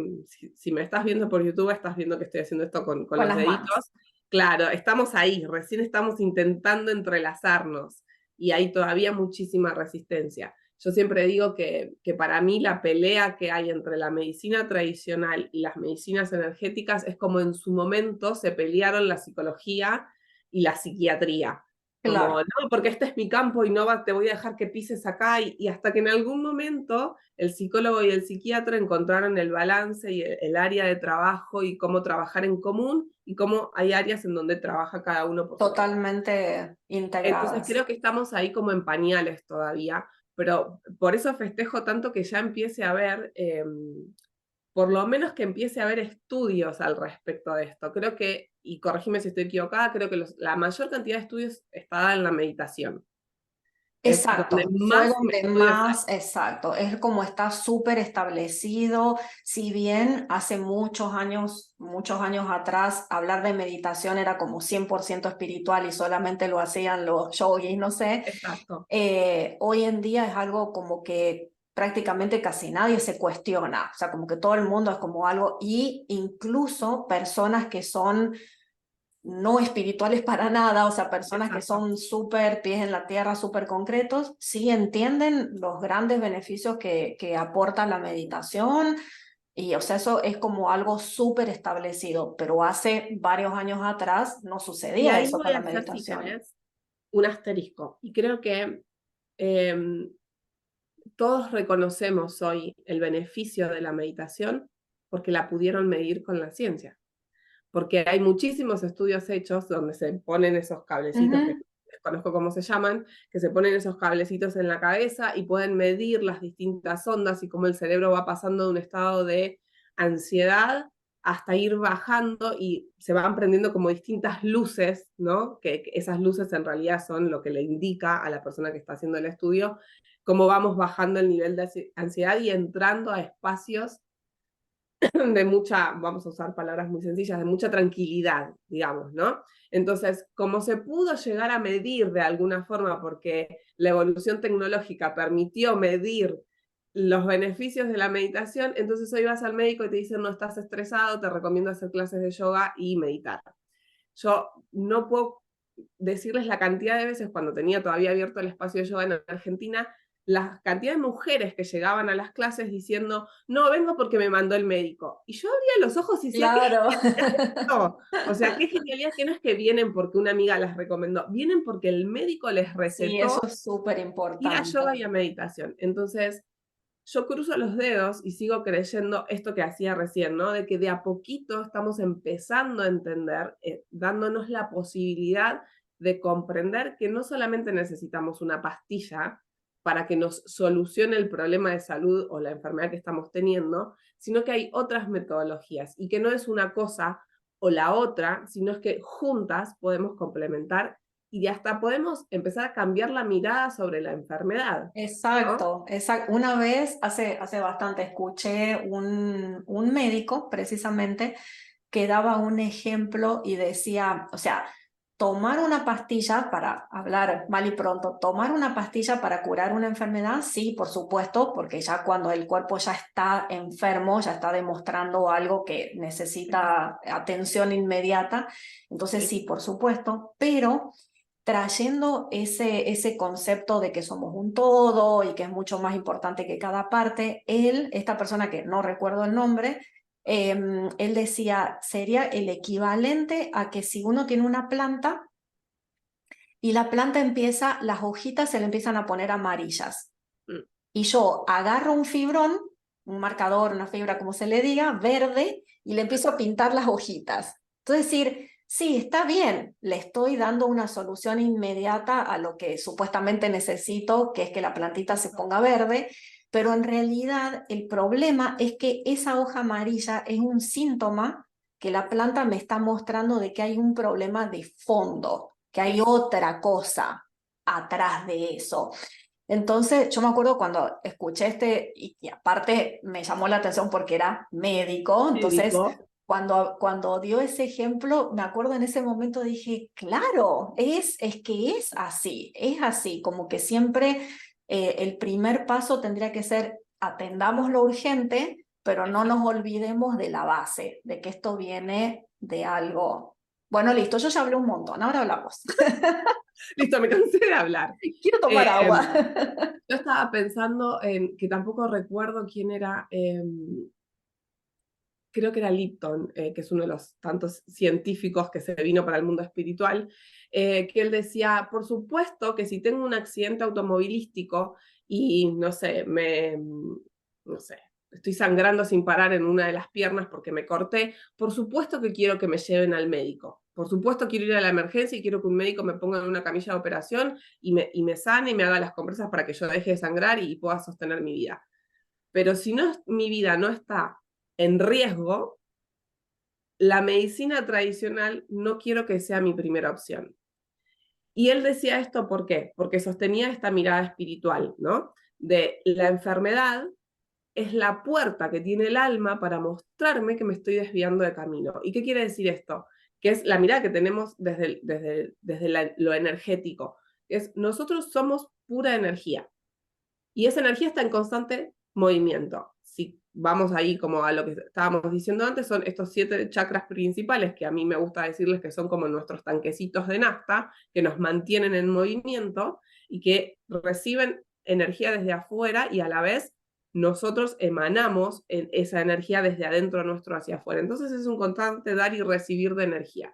Speaker 1: si me estás viendo por YouTube, estás viendo que estoy haciendo esto con
Speaker 2: Con
Speaker 1: los
Speaker 2: las manos.
Speaker 1: deditos. Claro, estamos ahí, recién estamos intentando entrelazarnos y hay todavía muchísima resistencia. Yo siempre digo que para mí la pelea que hay entre la medicina tradicional y las medicinas energéticas es como en su momento se pelearon la psicología y la psiquiatría. Como,
Speaker 2: Claro,
Speaker 1: no, porque este es mi campo y no te voy a dejar que pises acá. Y hasta que en algún momento el psicólogo y el psiquiatra encontraron el balance y el área de trabajo y cómo trabajar en común y cómo hay áreas en donde trabaja cada uno por separado.
Speaker 2: totalmente
Speaker 1: Entonces
Speaker 2: integradas.
Speaker 1: creo que estamos ahí como en pañales todavía, pero por eso festejo tanto que ya empiece a haber, por lo menos que empiece a haber estudios al respecto de esto. Creo que, y corregime si estoy equivocada, creo que la mayor cantidad de estudios está dada en la meditación. Es donde
Speaker 2: Exacto, fue
Speaker 1: más
Speaker 2: donde
Speaker 1: estudios hay.
Speaker 2: más, exacto, es como está súper establecido, si bien hace muchos años atrás, hablar de meditación era como 100% espiritual y solamente lo hacían los yogis, no sé,
Speaker 1: Exacto.
Speaker 2: hoy en día es algo como que prácticamente casi nadie se cuestiona, o sea, como que todo el mundo es como algo, y incluso personas que son no espirituales para nada, o sea, personas que
Speaker 1: Exacto.
Speaker 2: son súper pies en la tierra, súper concretos, sí entienden los grandes beneficios que aporta la meditación. Y, o sea, eso es como algo súper establecido, pero hace varios años atrás no
Speaker 1: Y
Speaker 2: sucedía
Speaker 1: ahí
Speaker 2: eso con
Speaker 1: voy a
Speaker 2: la
Speaker 1: hacer, si
Speaker 2: meditación.
Speaker 1: querés, un asterisco. Y creo que eh, todos reconocemos hoy el beneficio de la meditación porque la pudieron medir con la ciencia. Porque hay muchísimos estudios hechos donde se ponen esos cablecitos, que
Speaker 2: Ujú.
Speaker 1: desconozco cómo se llaman, que se ponen esos cablecitos en la cabeza y pueden medir las distintas ondas y cómo el cerebro va pasando de un estado de ansiedad hasta ir bajando y se van prendiendo como distintas luces, ¿no? Que esas luces en realidad son lo que le indica a la persona que está haciendo el estudio cómo vamos bajando el nivel de ansiedad y entrando a espacios de mucha, vamos a usar palabras muy sencillas, de mucha tranquilidad, digamos, ¿no? Entonces, como se pudo llegar a medir de alguna forma, porque la evolución tecnológica permitió medir los beneficios de la meditación, entonces hoy vas al médico y te dicen, no estás estresado, te recomiendo hacer clases de yoga y meditar. Yo no puedo decirles la cantidad de veces cuando tenía todavía abierto el espacio de yoga en Argentina, la cantidad de mujeres que llegaban a las clases diciendo, no, vengo porque me mandó el médico. Y yo abría los ojos y decía, qué
Speaker 2: Claro,
Speaker 1: genialidad esto. O sea, qué genialidad que no es que vienen porque una amiga las recomendó, vienen porque el médico les
Speaker 2: sí, eso
Speaker 1: recetó
Speaker 2: es súper
Speaker 1: ir a
Speaker 2: importante.
Speaker 1: yoga y a meditación. Entonces, yo cruzo los dedos y sigo creyendo esto que hacía recién, ¿no? De que de a poquito estamos empezando a entender, dándonos la posibilidad de comprender que no solamente necesitamos una pastilla para que nos solucione el problema de salud o la enfermedad que estamos teniendo, sino que hay otras metodologías y que no es una cosa o la otra, sino es que juntas podemos complementar y hasta podemos empezar a cambiar la mirada sobre la enfermedad, ¿no?
Speaker 2: Exacto, exacto. Una vez, hace bastante, escuché un médico precisamente que daba un ejemplo y decía, o sea, tomar una pastilla, para hablar mal y pronto, tomar una pastilla para curar una enfermedad, sí, por supuesto, porque ya cuando el cuerpo ya está enfermo, ya está demostrando algo que necesita atención inmediata, entonces sí, por supuesto, pero trayendo ese concepto de que somos un todo y que es mucho más importante que cada parte, esta persona que no recuerdo el nombre, él decía, sería el equivalente a que si uno tiene una planta y la planta empieza, las hojitas se le empiezan a poner amarillas.
Speaker 1: Mm.
Speaker 2: Y yo agarro un fibrón, un marcador, una fibra, como se le diga, verde, y le empiezo a pintar las hojitas. Entonces decir, sí, está bien, le estoy dando una solución inmediata a lo que supuestamente necesito, que es que la plantita se ponga verde, pero en realidad el problema es que esa hoja amarilla es un síntoma que la planta me está mostrando de que hay un problema de fondo, que hay otra cosa atrás de eso. Entonces, yo me acuerdo cuando escuché y aparte me llamó la atención porque era médico, entonces
Speaker 1: Médico.
Speaker 2: cuando dio ese ejemplo, me acuerdo en ese momento dije, claro, es que es así, como que siempre el primer paso tendría que ser atendamos lo urgente, pero no nos olvidemos de la base, de que esto viene de algo. Bueno, listo, yo ya hablé un montón, ahora hablamos.
Speaker 1: Listo, me cansé de hablar.
Speaker 2: Quiero tomar
Speaker 1: Eh,
Speaker 2: agua.
Speaker 1: yo estaba pensando en que tampoco recuerdo quién era, creo que era Lipton, que es uno de los tantos científicos que se vino para el mundo espiritual, que él decía, por supuesto que si tengo un accidente automovilístico y no sé, no sé, estoy sangrando sin parar en una de las piernas porque me corté, por supuesto que quiero que me lleven al médico. Por supuesto quiero ir a la emergencia y quiero que un médico me ponga en una camilla de operación y me sane y me haga las compresas para que yo deje de sangrar y pueda sostener mi vida. Pero si no, mi vida no está en riesgo, la medicina tradicional no quiero que sea mi primera opción. Y él decía esto, ¿por qué? Porque sostenía esta mirada espiritual, ¿no? De la enfermedad es la puerta que tiene el alma para mostrarme que me estoy desviando de camino. ¿Y qué quiere decir esto? Que es la mirada que tenemos desde lo energético. Es nosotros somos pura energía. Y esa energía está en constante movimiento. Si vamos ahí como a lo que estábamos diciendo antes, son estos 7 chakras principales, que a mí me gusta decirles que son como nuestros tanquecitos de nafta, que nos mantienen en movimiento y que reciben energía desde afuera y a la vez nosotros emanamos esa energía desde adentro nuestro hacia afuera. Entonces es un constante dar y recibir de energía.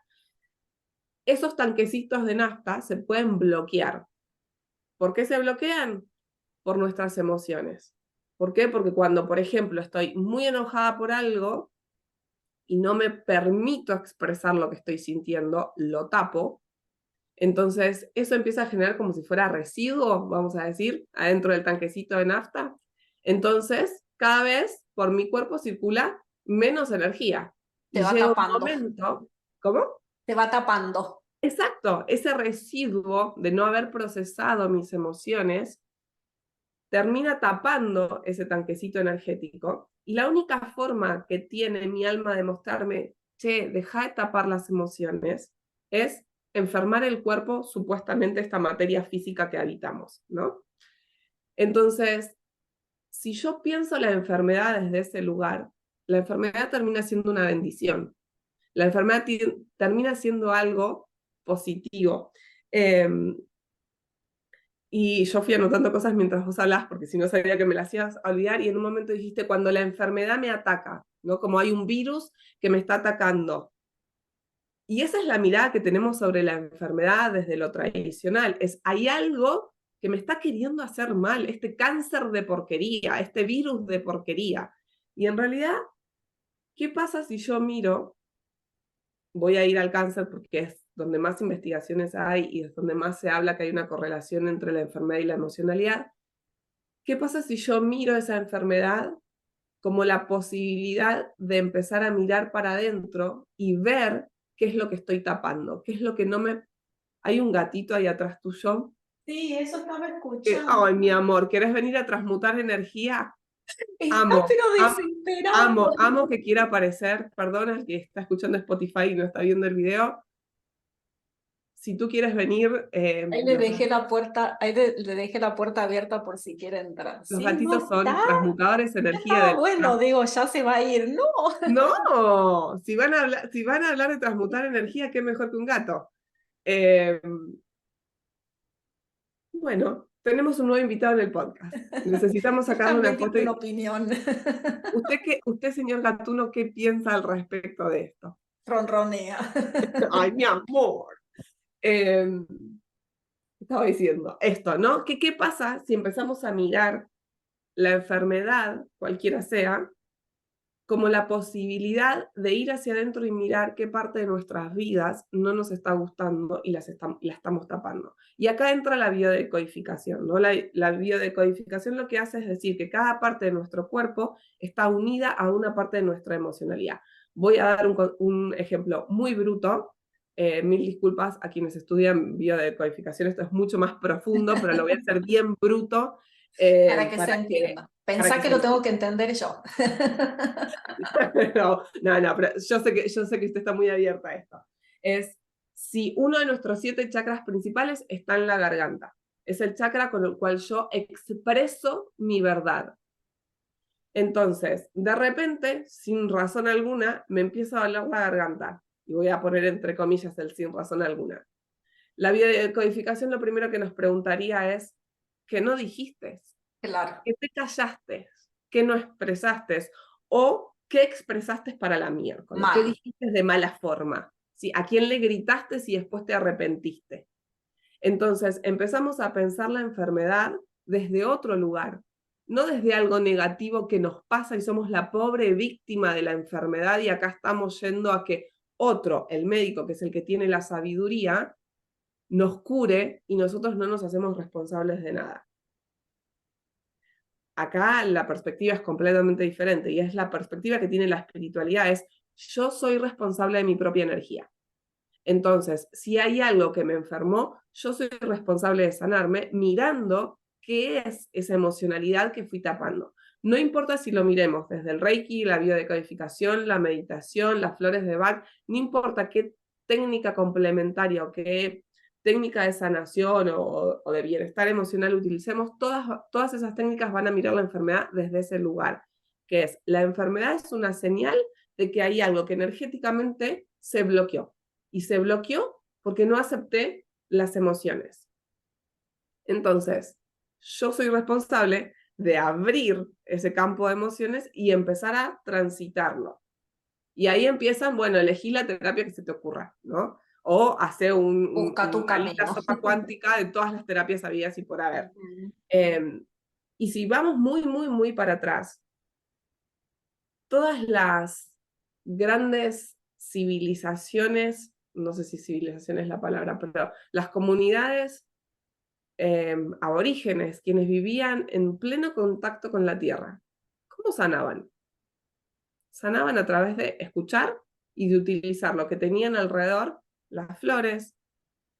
Speaker 1: Esos tanquecitos de nafta se pueden bloquear. ¿Por qué se bloquean? Por nuestras emociones. ¿Por qué? Porque cuando, por ejemplo, estoy muy enojada por algo y no me permito expresar lo que estoy sintiendo, lo tapo, entonces eso empieza a generar como si fuera residuo, vamos a decir, adentro del tanquecito de nafta. Entonces, cada vez por mi cuerpo circula menos energía.
Speaker 2: Te
Speaker 1: Y
Speaker 2: va
Speaker 1: llega un
Speaker 2: tapando,
Speaker 1: momento, ¿cómo?
Speaker 2: te va tapando.
Speaker 1: Exacto, ese residuo de no haber procesado mis emociones termina tapando ese tanquecito energético y la única forma que tiene mi alma de mostrarme, che, deja de tapar las emociones, es enfermar el cuerpo, supuestamente esta materia física que habitamos, ¿no? Entonces, si yo pienso la enfermedad desde ese lugar, la enfermedad termina siendo una bendición. La enfermedad termina siendo algo positivo. Y yo fui anotando cosas mientras vos hablás, porque si no sabía que me las ibas a olvidar, y en un momento dijiste, cuando la enfermedad me ataca, ¿no? Como hay un virus que me está atacando. Y esa es la mirada que tenemos sobre la enfermedad desde lo tradicional, es hay algo que me está queriendo hacer mal, este cáncer de porquería, este virus de porquería. Y en realidad, ¿qué pasa si yo miro? Voy a ir al cáncer porque es donde más investigaciones hay y es donde más se habla que hay una correlación entre la enfermedad y la emocionalidad. ¿Qué pasa si yo miro esa enfermedad como la posibilidad de empezar a mirar para adentro y ver qué es lo que estoy tapando, qué es lo que no me... Hay un gatito ahí atrás tuyo
Speaker 2: Sí, eso estaba
Speaker 1: que,
Speaker 2: escuchando.
Speaker 1: ay, mi amor, ¿querés venir a transmutar energía?
Speaker 2: Está
Speaker 1: Amo,
Speaker 2: pero
Speaker 1: amo,
Speaker 2: desesperado.
Speaker 1: amo que quiera aparecer. Perdona el que está escuchando Spotify y no está viendo el video. Si tú quieres venir,
Speaker 2: Ahí le dejé la puerta, le dejé la puerta abierta por si quiere entrar.
Speaker 1: los
Speaker 2: Sí, no
Speaker 1: gatitos
Speaker 2: está.
Speaker 1: son transmutadores de
Speaker 2: Ya
Speaker 1: energía
Speaker 2: estaba
Speaker 1: de...
Speaker 2: bueno, digo, ya se va a ir. No.
Speaker 1: No, si van a hablar de transmutar energía, qué mejor que un gato. Eh, bueno, tenemos un nuevo invitado en el podcast. Necesitamos
Speaker 2: Él
Speaker 1: sacarle una
Speaker 2: también
Speaker 1: foto.
Speaker 2: tiene una opinión.
Speaker 1: Usted, señor Gatuno, ¿qué piensa al respecto de esto?
Speaker 2: Ronronea.
Speaker 1: Ay, mi amor. Eh, estaba diciendo esto, ¿no? ¿Qué pasa si empezamos a mirar la enfermedad, cualquiera sea, como la posibilidad de ir hacia adentro y mirar qué parte de nuestras vidas no nos está gustando y la estamos tapando? Y acá entra la biodecodificación, ¿no? La biodecodificación lo que hace es decir que cada parte de nuestro cuerpo está unida a una parte de nuestra emocionalidad. Voy a dar un ejemplo muy bruto. Mil disculpas a quienes estudian biodecodificación, esto es mucho más profundo, pero lo voy a hacer bien bruto
Speaker 2: Para que se
Speaker 1: para
Speaker 2: entienda.
Speaker 1: para
Speaker 2: Pensá
Speaker 1: que
Speaker 2: que
Speaker 1: se
Speaker 2: lo tengo
Speaker 1: entienda.
Speaker 2: que entender yo.
Speaker 1: No, pero yo sé que usted está muy abierta a esto. Es si uno de nuestros 7 chakras principales está en la garganta. Es el chakra con el cual yo expreso mi verdad. Entonces, de repente, sin razón alguna, me empieza a doler la garganta. Y voy a poner entre comillas el sin razón alguna. La biodecodificación lo primero que nos preguntaría es, ¿qué no dijiste?
Speaker 2: Claro,
Speaker 1: ¿Qué te callaste? ¿Qué no expresaste? ¿O qué expresaste para la miércoles? ¿Qué
Speaker 2: mal.
Speaker 1: dijiste de mala forma? ¿Sí? ¿A quién le gritaste y después te arrepentiste? Entonces empezamos a pensar la enfermedad desde otro lugar, no desde algo negativo que nos pasa y somos la pobre víctima de la enfermedad y acá estamos yendo a que otro, el médico, que es el que tiene la sabiduría, nos cure y nosotros no nos hacemos responsables de nada. Acá la perspectiva es completamente diferente y es la perspectiva que tiene la espiritualidad, es yo soy responsable de mi propia energía. Entonces, si hay algo que me enfermó, yo soy responsable de sanarme mirando qué es esa emocionalidad que fui tapando. No importa si lo miremos desde el Reiki, la biodecodificación, la meditación, las flores de Bach, no importa qué técnica complementaria o qué técnica de sanación o de bienestar emocional utilicemos, todas esas técnicas van a mirar la enfermedad desde ese lugar, que es la enfermedad es una señal de que hay algo que energéticamente se bloqueó. Y se bloqueó porque no acepté las emociones. Entonces, yo soy responsable de abrir ese campo de emociones y empezar a transitarlo. Y ahí empiezan, bueno, elegí la terapia que se te ocurra, ¿no? O hacer
Speaker 2: Busca tu
Speaker 1: una lista
Speaker 2: camino.
Speaker 1: sopa cuántica de todas las terapias habidas y por haber. Eh, y si vamos muy, muy, muy para atrás, todas las grandes civilizaciones, no sé si civilización es la palabra, pero las comunidades aborígenes, quienes vivían en pleno contacto con la tierra, ¿cómo sanaban? Sanaban a través de escuchar y de utilizar lo que tenían alrededor, las flores,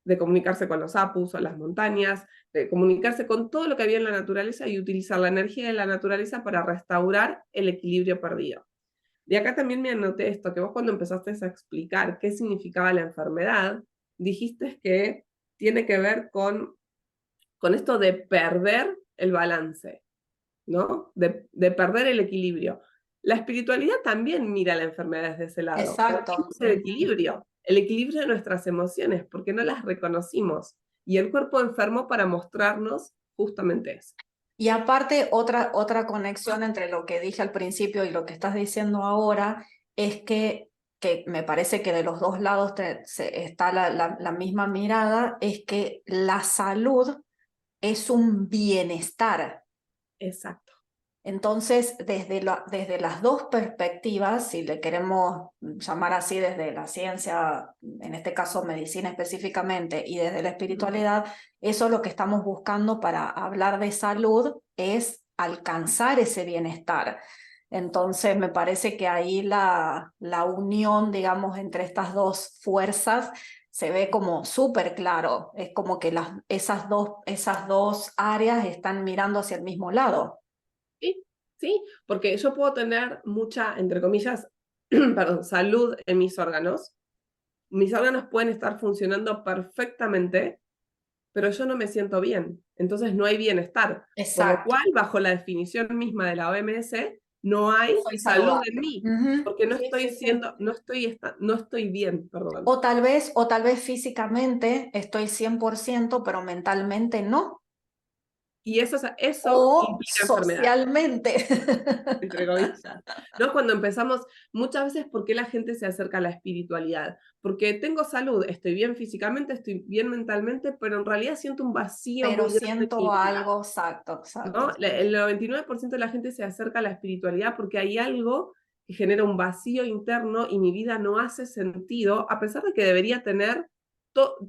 Speaker 1: de comunicarse con los apus o las montañas, de comunicarse con todo lo que había en la naturaleza y utilizar la energía de la naturaleza para restaurar el equilibrio perdido. De acá también me anoté esto, que vos cuando empezaste a explicar qué significaba la enfermedad, dijiste que tiene que ver con esto de perder el balance, ¿no? De perder el equilibrio. La espiritualidad también mira la enfermedad desde ese lado.
Speaker 2: Exacto.
Speaker 1: Perdimos el equilibrio de nuestras emociones, porque no las reconocimos. Y el cuerpo enfermó para mostrarnos justamente eso.
Speaker 2: Y aparte, otra conexión entre lo que dije al principio y lo que estás diciendo ahora es que me parece que de los dos lados está la misma mirada, es que la salud es un bienestar.
Speaker 1: Exacto.
Speaker 2: Entonces, desde las dos perspectivas, si le queremos llamar así desde la ciencia, en este caso medicina específicamente, y desde la espiritualidad, eso es lo que estamos buscando para hablar de salud, es alcanzar ese bienestar. Entonces, me parece que ahí la unión, digamos, entre estas dos fuerzas se ve como súper claro. Es como que esas dos áreas están mirando hacia el mismo lado.
Speaker 1: Sí, sí, porque yo puedo tener mucha, entre comillas, perdón, salud en mis órganos. Mis órganos pueden estar funcionando perfectamente, pero yo no me siento bien. Entonces no hay bienestar. Por lo
Speaker 2: Exacto.
Speaker 1: cual, bajo la definición misma de la OMS, no hay
Speaker 2: Soy
Speaker 1: salud en
Speaker 2: saludable.
Speaker 1: mí,
Speaker 2: Ujú.
Speaker 1: porque no
Speaker 2: Sí,
Speaker 1: estoy
Speaker 2: sí, sí.
Speaker 1: siendo, no estoy bien, perdón.
Speaker 2: O tal vez físicamente estoy 100%, pero mentalmente no.
Speaker 1: Y eso
Speaker 2: O
Speaker 1: implica enfermedad.
Speaker 2: socialmente.
Speaker 1: Entre comillas, ¿no? Cuando empezamos, muchas veces, ¿por qué la gente se acerca a la espiritualidad? Porque tengo salud, estoy bien físicamente, estoy bien mentalmente, pero en realidad siento un vacío
Speaker 2: Pero
Speaker 1: muy grande en mi
Speaker 2: siento
Speaker 1: vida,
Speaker 2: algo, exacto, exacto.
Speaker 1: ¿no? El 99% de la gente se acerca a la espiritualidad porque hay algo que genera un vacío interno y mi vida no hace sentido, a pesar de que debería tener,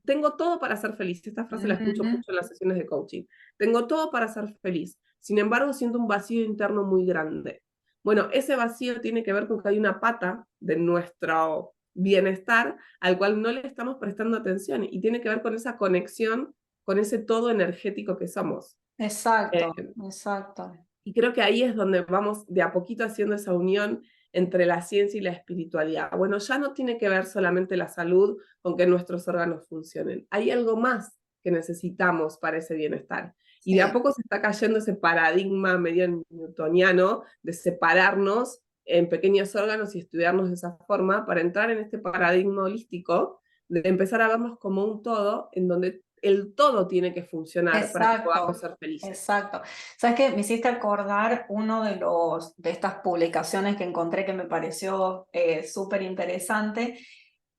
Speaker 1: tengo todo para ser feliz. Esta frase la escucho
Speaker 2: Ujú.
Speaker 1: mucho en las sesiones de coaching. Tengo todo para ser feliz. Sin embargo, siento un vacío interno muy grande. Bueno, ese vacío tiene que ver con que hay una pata de nuestro bienestar al cual no le estamos prestando atención y tiene que ver con esa conexión con ese todo energético que somos.
Speaker 2: Exacto,
Speaker 1: Eh,
Speaker 2: exacto.
Speaker 1: y creo que ahí es donde vamos de a poquito haciendo esa unión entre la ciencia y la espiritualidad. Bueno, ya no tiene que ver solamente la salud con que nuestros órganos funcionen. Hay algo más que necesitamos para ese bienestar. Y de a
Speaker 2: Sí.
Speaker 1: poco se está cayendo ese paradigma medio newtoniano de separarnos en pequeños órganos y estudiarnos de esa forma para entrar en este paradigma holístico de empezar a vernos como un todo en donde el todo tiene que funcionar para que podamos
Speaker 2: Exacto,
Speaker 1: ser felices.
Speaker 2: exacto. ¿Sabes qué? Me hiciste acordar uno de estas publicaciones que encontré que me pareció súper interesante.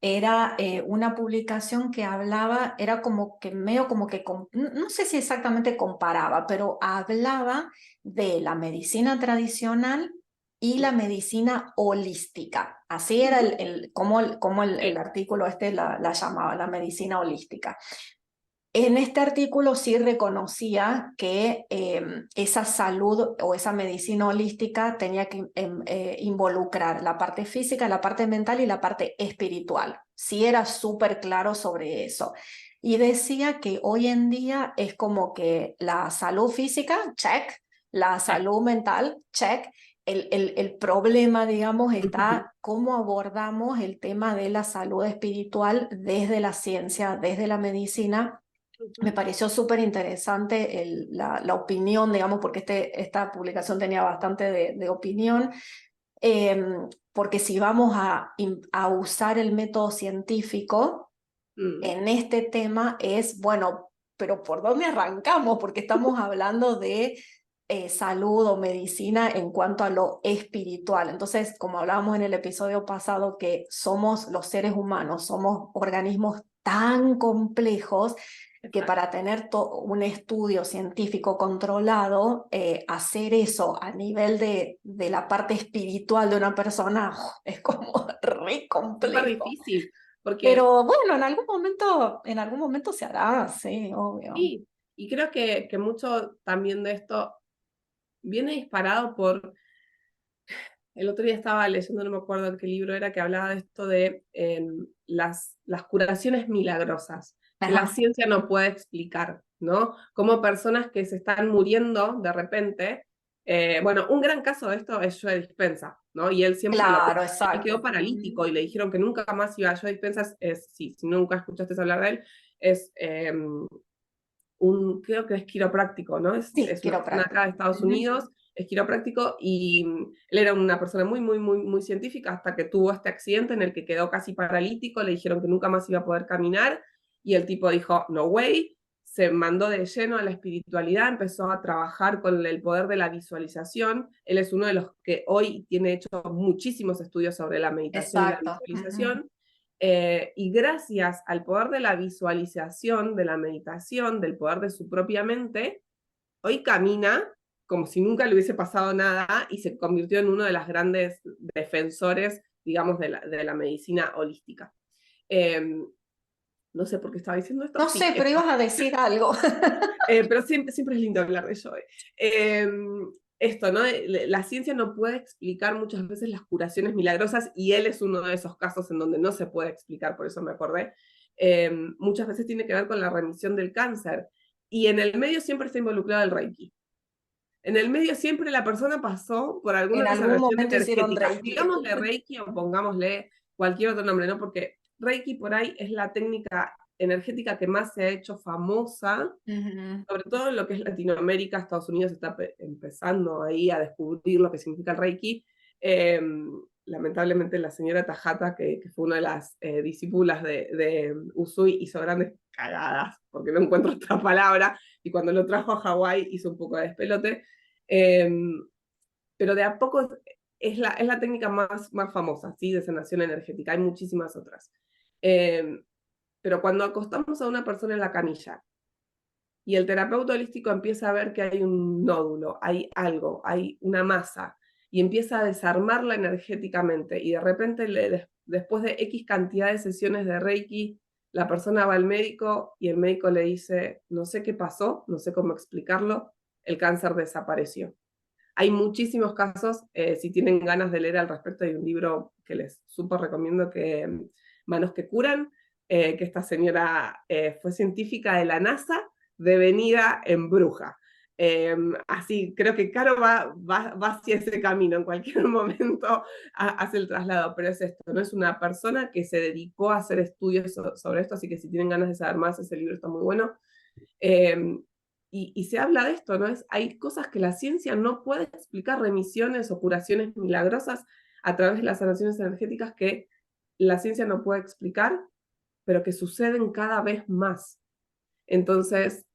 Speaker 2: Era una publicación que hablaba, era como que medio como que, no sé si exactamente comparaba, pero hablaba de la medicina tradicional y la medicina holística. Así era
Speaker 1: Ujú.
Speaker 2: como el
Speaker 1: Sí.
Speaker 2: artículo este la llamaba, la medicina holística. En este artículo sí reconocía que esa salud o esa medicina holística tenía que involucrar la parte física, la parte mental y la parte espiritual. Sí era súper claro sobre eso. Y decía que hoy en día es como que la salud física, check, la
Speaker 1: Sí.
Speaker 2: salud mental, check. El problema, digamos,
Speaker 1: Ujú.
Speaker 2: está cómo abordamos el tema de la salud espiritual desde la ciencia, desde la medicina. Me pareció súper interesante la opinión, digamos, porque esta publicación tenía bastante de opinión, eh, porque si vamos a usar el método científico
Speaker 1: Mm.
Speaker 2: en este tema es, bueno, pero ¿por dónde arrancamos? Porque estamos hablando de salud o medicina en cuanto a lo espiritual. Entonces, como hablábamos en el episodio pasado, que somos los seres humanos, somos organismos tan complejos que
Speaker 1: Exacto.
Speaker 2: para tener un estudio científico controlado, hacer eso a nivel de la parte espiritual de una persona es como re
Speaker 1: Súper
Speaker 2: complejo.
Speaker 1: difícil, porque
Speaker 2: Pero bueno, en algún momento se hará, sí, obvio.
Speaker 1: sí, y creo que mucho también de esto viene disparado por, el otro día estaba leyendo, no me acuerdo en qué libro era, que hablaba de esto de las curaciones milagrosas, que la
Speaker 2: Ajá.
Speaker 1: ciencia no puede explicar, ¿no? Como personas que se están muriendo de repente. Bueno, un gran caso de esto es Joe Dispenza, ¿no? Y él siempre lo
Speaker 2: Claro,
Speaker 1: cuenta. Él quedó
Speaker 2: exacto.
Speaker 1: paralítico y le dijeron que nunca más iba a Joe Dispenza. Si nunca escuchaste hablar de él, es creo que es quiropráctico, ¿no?
Speaker 2: Sí,
Speaker 1: Es una persona acá
Speaker 2: quiropráctico.
Speaker 1: de Estados
Speaker 2: Ujú.
Speaker 1: Unidos, es quiropráctico y él era una persona muy, muy, muy, muy científica hasta que tuvo este accidente en el que quedó casi paralítico, le dijeron que nunca más iba a poder caminar y el tipo dijo, no way, se mandó de lleno a la espiritualidad, empezó a trabajar con el poder de la visualización. Él es uno de los que hoy tiene hecho muchísimos estudios sobre la meditación y la
Speaker 2: Exacto. Ujú.
Speaker 1: visualización Y gracias al poder de la visualización, de la meditación, del poder de su propia mente, hoy camina como si nunca le hubiese pasado nada y se convirtió en uno de los grandes defensores, digamos, de la medicina holística. No sé por qué estaba diciendo esto.
Speaker 2: No
Speaker 1: Sí,
Speaker 2: sé, pero ibas a decir algo.
Speaker 1: pero siempre es lindo hablar de eso. Esto, ¿no? La ciencia no puede explicar muchas veces las curaciones milagrosas y él es uno de esos casos en donde no se puede explicar, por eso me acordé. Muchas veces tiene que ver con la remisión del cáncer y en el medio siempre está involucrado el Reiki. En el medio siempre la persona pasó por alguna
Speaker 2: En algún
Speaker 1: sanación
Speaker 2: momento hicieron
Speaker 1: energética.
Speaker 2: Reiki.
Speaker 1: Digámosle Reiki o pongámosle cualquier otro nombre, ¿no? Porque Reiki por ahí es la técnica energética que más se ha hecho famosa, sobre todo en lo que es Latinoamérica. Estados Unidos está empezando ahí a descubrir lo que significa el Reiki. Lamentablemente la señora Tajata, que fue una de las discípulas de Usui, hizo grandes cagadas, porque no encuentro otra palabra, y cuando lo trajo a Hawái hizo un poco de despelote. Pero de a poco es la técnica más famosa, ¿sí? De sanación energética. Hay muchísimas otras. Pero cuando acostamos a una persona en la camilla y el terapeuta holístico empieza a ver que hay un nódulo, hay algo, hay una masa, y empieza a desarmarla energéticamente, y de repente después de X cantidad de sesiones de Reiki, la persona va al médico y el médico le dice, no sé qué pasó, no sé cómo explicarlo, el cáncer desapareció. Hay muchísimos casos, si tienen ganas de leer al respecto, hay un libro que les súper recomiendo, que Manos que curan, que esta señora fue científica de la NASA, devenida en bruja. Así, creo que Caro va hacia ese camino, en cualquier momento hace el traslado, pero es esto, no es una persona que se dedicó a hacer estudios sobre esto, así que si tienen ganas de saber más, ese libro está muy bueno. Y se habla de esto, ¿no? Hay cosas que la ciencia no puede explicar, remisiones o curaciones milagrosas a través de las sanaciones energéticas que la ciencia no puede explicar, pero que suceden cada vez más. Entonces,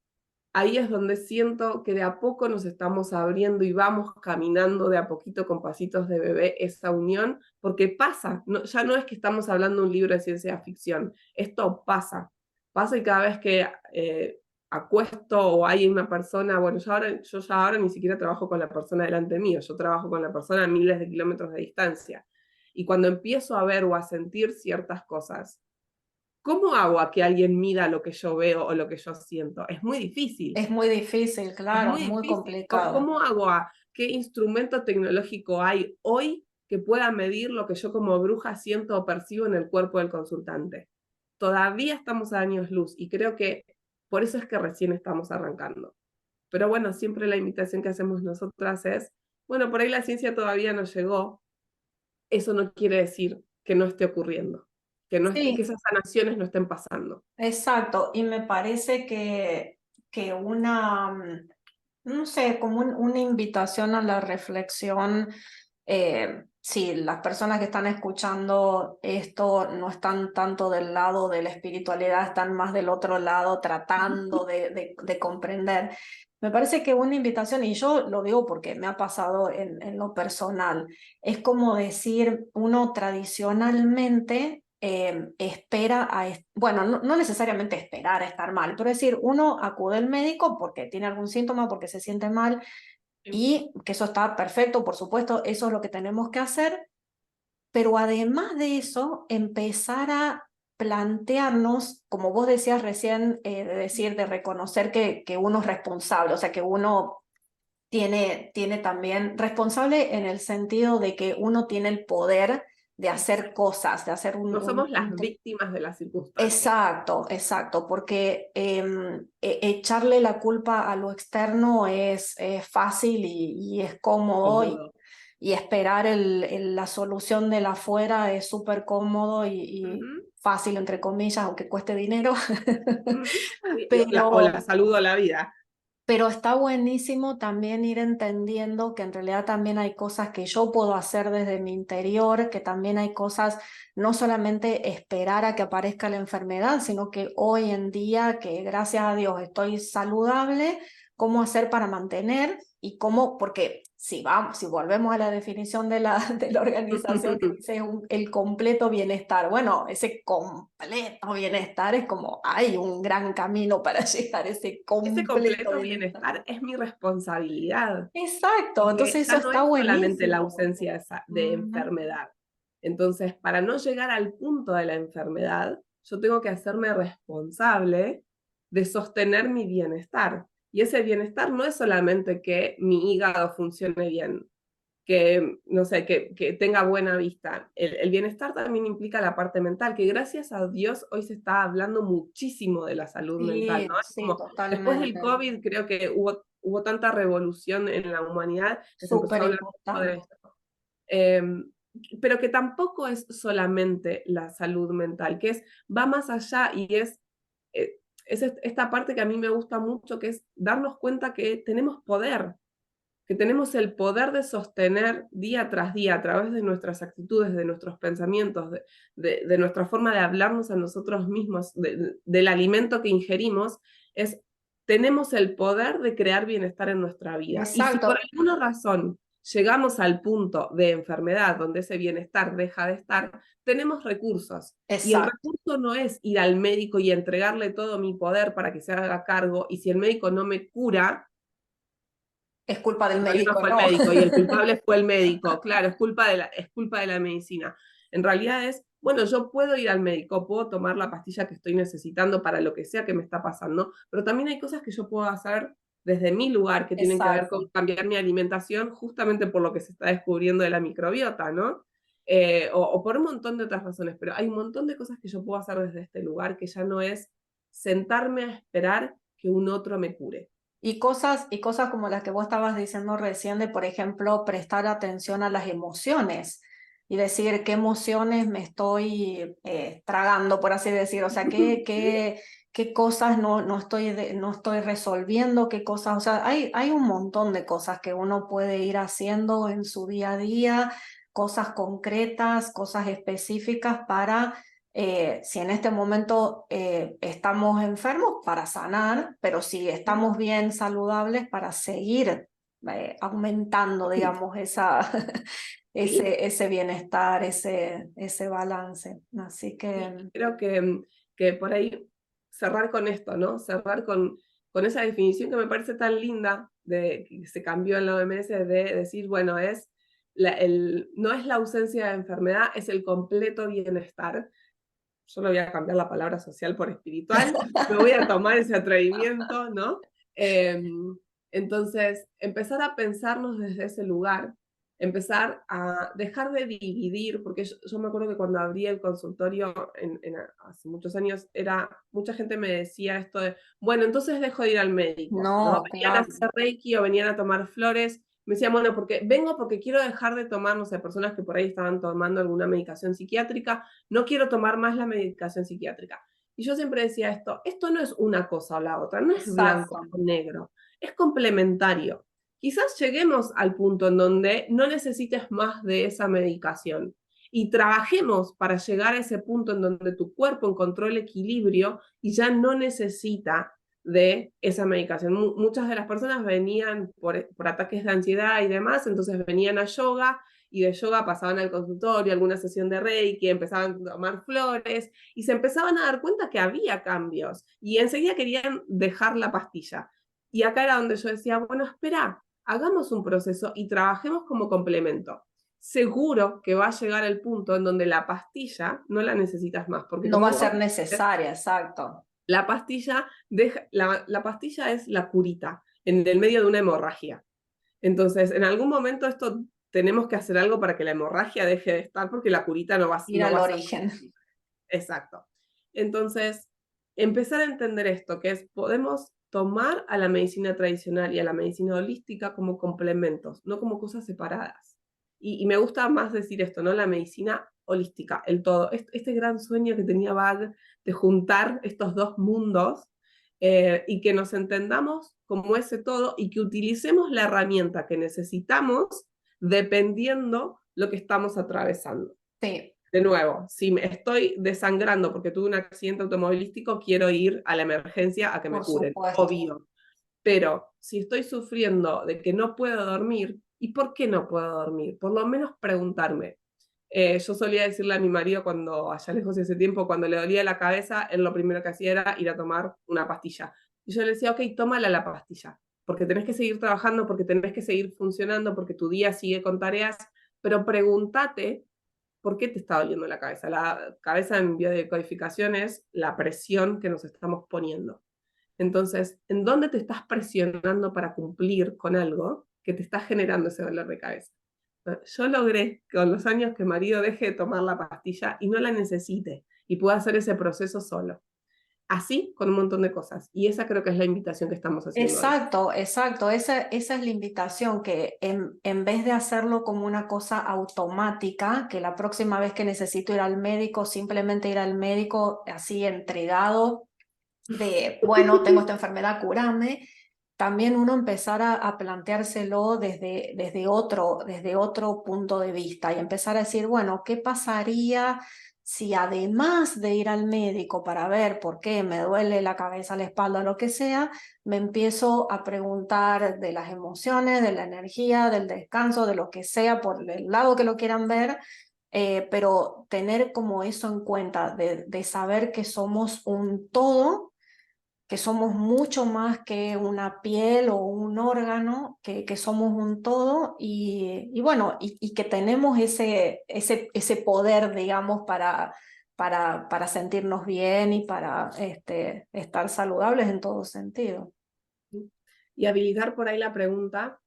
Speaker 1: ahí es donde siento que de a poco nos estamos abriendo y vamos caminando de a poquito con pasitos de bebé esa unión, porque pasa, no, ya no es que estamos hablando de un libro de ciencia ficción, esto pasa y cada vez que acuesto o hay una persona, bueno, yo ya ahora ni siquiera trabajo con la persona delante mío, yo trabajo con la persona a miles de kilómetros de distancia. Y cuando empiezo a ver o a sentir ciertas cosas, ¿cómo hago a que alguien mida lo que yo veo o lo que yo siento? Es muy difícil.
Speaker 2: Es muy difícil,
Speaker 1: Es
Speaker 2: claro,
Speaker 1: muy
Speaker 2: muy
Speaker 1: difícil.
Speaker 2: complicado.
Speaker 1: ¿Cómo hago qué instrumento tecnológico hay hoy que pueda medir lo que yo como bruja siento o percibo en el cuerpo del consultante? Todavía estamos a años luz y creo que por eso es que recién estamos arrancando. Pero bueno, siempre la invitación que hacemos nosotras es, bueno, por ahí la ciencia todavía no llegó, eso no quiere decir que no esté ocurriendo, que
Speaker 2: Sí,
Speaker 1: esas sanaciones no estén pasando.
Speaker 2: exacto. Y me parece que no sé, como una invitación a la reflexión. Si las personas que están escuchando esto no están tanto del lado de la espiritualidad, están más del otro lado tratando de comprender. Me parece que una invitación, y yo lo digo porque me ha pasado en lo personal, es como decir, uno tradicionalmente espera bueno, no necesariamente esperar a estar mal, pero es decir, uno acude al médico porque tiene algún síntoma, porque se siente mal, y que eso está perfecto, por supuesto, eso es lo que tenemos que hacer, pero además de eso, empezar a plantearnos, como vos decías recién, de decir, de reconocer que uno es responsable, o sea, que uno tiene también responsable en el sentido de que uno tiene el poder de hacer cosas, de hacer
Speaker 1: No somos las víctimas de las circunstancias.
Speaker 2: Exacto, exacto, porque echarle la culpa a lo externo es fácil y es cómodo,
Speaker 1: Cómodo.
Speaker 2: y esperar la solución de la afuera es súper cómodo y
Speaker 1: Ujú,
Speaker 2: fácil, entre comillas, aunque cueste dinero.
Speaker 1: ujú. O la
Speaker 2: Pero
Speaker 1: salud o la vida.
Speaker 2: pero está buenísimo también ir entendiendo que en realidad también hay cosas que yo puedo hacer desde mi interior, que también hay cosas, no solamente esperar a que aparezca la enfermedad, sino que hoy en día, que gracias a Dios estoy saludable, cómo hacer para mantener y cómo, porque si volvemos a la definición de de la organización que dice el completo bienestar, bueno, ese completo bienestar es como hay un gran camino para llegar a ese
Speaker 1: Ese
Speaker 2: completo
Speaker 1: completo
Speaker 2: bienestar.
Speaker 1: bienestar es mi responsabilidad,
Speaker 2: Exacto,
Speaker 1: porque
Speaker 2: entonces eso
Speaker 1: ya no
Speaker 2: está
Speaker 1: es solamente la
Speaker 2: buenísimo.
Speaker 1: ausencia de
Speaker 2: Ujú.
Speaker 1: enfermedad. Entonces, para no llegar al punto de la enfermedad, yo tengo que hacerme responsable de sostener mi bienestar. Y ese bienestar no es solamente que mi hígado funcione bien, que, no sé, que tenga buena vista. El bienestar también implica la parte mental, que gracias a Dios hoy se está hablando muchísimo de la salud mental, ¿no?
Speaker 2: Sí,
Speaker 1: Es
Speaker 2: sí,
Speaker 1: como, después del
Speaker 2: totalmente.
Speaker 1: COVID creo que hubo tanta revolución en la humanidad que se empezó
Speaker 2: Súper
Speaker 1: a hablar mucho de
Speaker 2: importante.
Speaker 1: esto. Em, pero que tampoco es solamente la salud mental, que va más allá y eh, es esta parte que a mí me gusta mucho, que es darnos cuenta que tenemos poder, que tenemos el poder de sostener día tras día a través de nuestras actitudes, de nuestros pensamientos, de nuestra forma de hablarnos a nosotros mismos, del alimento que ingerimos, tenemos el poder de crear bienestar en nuestra vida. Y si por
Speaker 2: Exacto,
Speaker 1: alguna razón llegamos al punto de enfermedad donde ese bienestar deja de estar, tenemos recursos. Y el
Speaker 2: exacto.
Speaker 1: recurso no es ir al médico y entregarle todo mi poder para que se haga cargo, y si el médico no me cura,
Speaker 2: Es culpa del
Speaker 1: el problema
Speaker 2: médico,
Speaker 1: fue el
Speaker 2: no.
Speaker 1: médico y el culpable fue el médico. Claro, es culpa de la medicina. En realidad es, bueno, yo puedo ir al médico, puedo tomar la pastilla que estoy necesitando para lo que sea que me está pasando, pero también hay cosas que yo puedo hacer desde mi lugar que tienen que ver con
Speaker 2: Exacto.
Speaker 1: cambiar mi alimentación justamente por lo que se está descubriendo de la microbiota, ¿no? O por un montón de otras razones, pero hay un montón de cosas que yo puedo hacer desde este lugar que ya no es sentarme a esperar que un otro me cure.
Speaker 2: Y cosas como las que vos estabas diciendo recién de, por ejemplo, prestar atención a las emociones y decir qué emociones me estoy tragando, por así decir, o sea, qué cosas no estoy resolviendo, qué cosas, o sea, hay un montón de cosas que uno puede ir haciendo en su día a día, cosas concretas, cosas específicas para si en este momento estamos enfermos, para sanar, pero si estamos bien saludables, para seguir aumentando,
Speaker 1: Sí,
Speaker 2: digamos,
Speaker 1: sí.
Speaker 2: ese bienestar, ese balance. Así
Speaker 1: Sí,
Speaker 2: que
Speaker 1: creo que por ahí cerrar con esto, ¿no? Cerrar con esa definición que me parece tan linda, de que se cambió en la OMS, de decir, bueno, no es la ausencia de enfermedad, es el completo bienestar. Yo le voy a cambiar la palabra social por espiritual, me voy a tomar ese atrevimiento, ¿no? Entonces, empezar a pensarnos desde ese lugar, empezar a dejar de dividir, porque yo me acuerdo que cuando abrí el consultorio hace muchos años, mucha gente me decía esto de, bueno, entonces dejo de ir al médico, ¿no?
Speaker 2: no,
Speaker 1: Venían a
Speaker 2: claro,
Speaker 1: hacer Reiki o venían a tomar flores, me decían, bueno, vengo porque quiero dejar de tomar, no sé, personas que por ahí estaban tomando alguna medicación psiquiátrica, no quiero tomar más la medicación psiquiátrica. Y yo siempre decía esto no es una cosa o la otra, no es blanco
Speaker 2: exacto.
Speaker 1: o negro, es complementario. Quizás lleguemos al punto en donde no necesites más de esa medicación y trabajemos para llegar a ese punto en donde tu cuerpo encontró el equilibrio y ya no necesita de esa medicación. Muchas de las personas venían por ataques de ansiedad y demás, entonces venían a yoga y de yoga pasaban al consultorio, alguna sesión de Reiki, empezaban a tomar flores y se empezaban a dar cuenta que había cambios y enseguida querían dejar la pastilla. Y acá era donde yo decía, bueno, espera, hagamos un proceso y trabajemos como complemento. Seguro que va a llegar el punto en donde la pastilla no la necesitas más, porque
Speaker 2: No va
Speaker 1: como
Speaker 2: a ser
Speaker 1: vos dices,
Speaker 2: necesaria, exacto.
Speaker 1: la pastilla es la curita en el medio de una hemorragia. Entonces, en algún momento esto tenemos que hacer algo para que la hemorragia deje de estar, porque la curita
Speaker 2: Ir
Speaker 1: no
Speaker 2: al
Speaker 1: va a ser.
Speaker 2: origen.
Speaker 1: Exacto. Entonces, empezar a entender esto, que es, podemos tomar a la medicina tradicional y a la medicina holística como complementos, no como cosas separadas. Y me gusta más decir esto, ¿no? La medicina holística, el todo. Este gran sueño que tenía Bach de juntar estos dos mundos y que nos entendamos como ese todo y que utilicemos la herramienta que necesitamos dependiendo lo que estamos atravesando.
Speaker 2: Sí,
Speaker 1: De nuevo, si me estoy desangrando porque tuve un accidente automovilístico, quiero ir a la emergencia a que me
Speaker 2: por
Speaker 1: curen,
Speaker 2: supuesto.
Speaker 1: obvio. Pero si estoy sufriendo de que no puedo dormir, ¿Y por qué no puedo dormir? Por lo menos preguntarme. Yo solía decirle a mi marido cuando, allá lejos de ese tiempo, cuando le dolía la cabeza, él lo primero que hacía era ir a tomar una pastilla. Y yo le decía, ok, tómala la pastilla, porque tenés que seguir trabajando, porque tenés que seguir funcionando, porque tu día sigue con tareas, pero pregúntate por qué te está doliendo la cabeza. La cabeza en biodecodificación es la presión que nos estamos poniendo. Entonces, ¿en dónde te estás presionando para cumplir con algo que te está generando ese dolor de cabeza? Yo logré con los años que marido deje de tomar la pastilla y no la necesite y pueda hacer ese proceso solo. Así con un montón de cosas. Y esa creo que es la invitación que estamos haciendo hoy.
Speaker 2: Exacto, exacto. Esa es la invitación, que en vez de hacerlo como una cosa automática, que la próxima vez que necesito ir al médico, simplemente ir al médico así entregado de, bueno, tengo esta enfermedad, curame, también uno empezar a planteárselo desde otro punto de vista y empezar a decir, bueno, ¿qué pasaría si además de ir al médico para ver por qué me duele la cabeza, la espalda, lo que sea, me empiezo a preguntar de las emociones, de la energía, del descanso, de lo que sea, por el lado que lo quieran ver, pero tener como eso en cuenta, de saber que somos un todo, que somos mucho más que una piel o un órgano, que somos un todo y bueno, y que tenemos ese poder, digamos, para sentirnos bien y para estar saludables en todo sentido.
Speaker 1: Y habilitar por ahí la pregunta,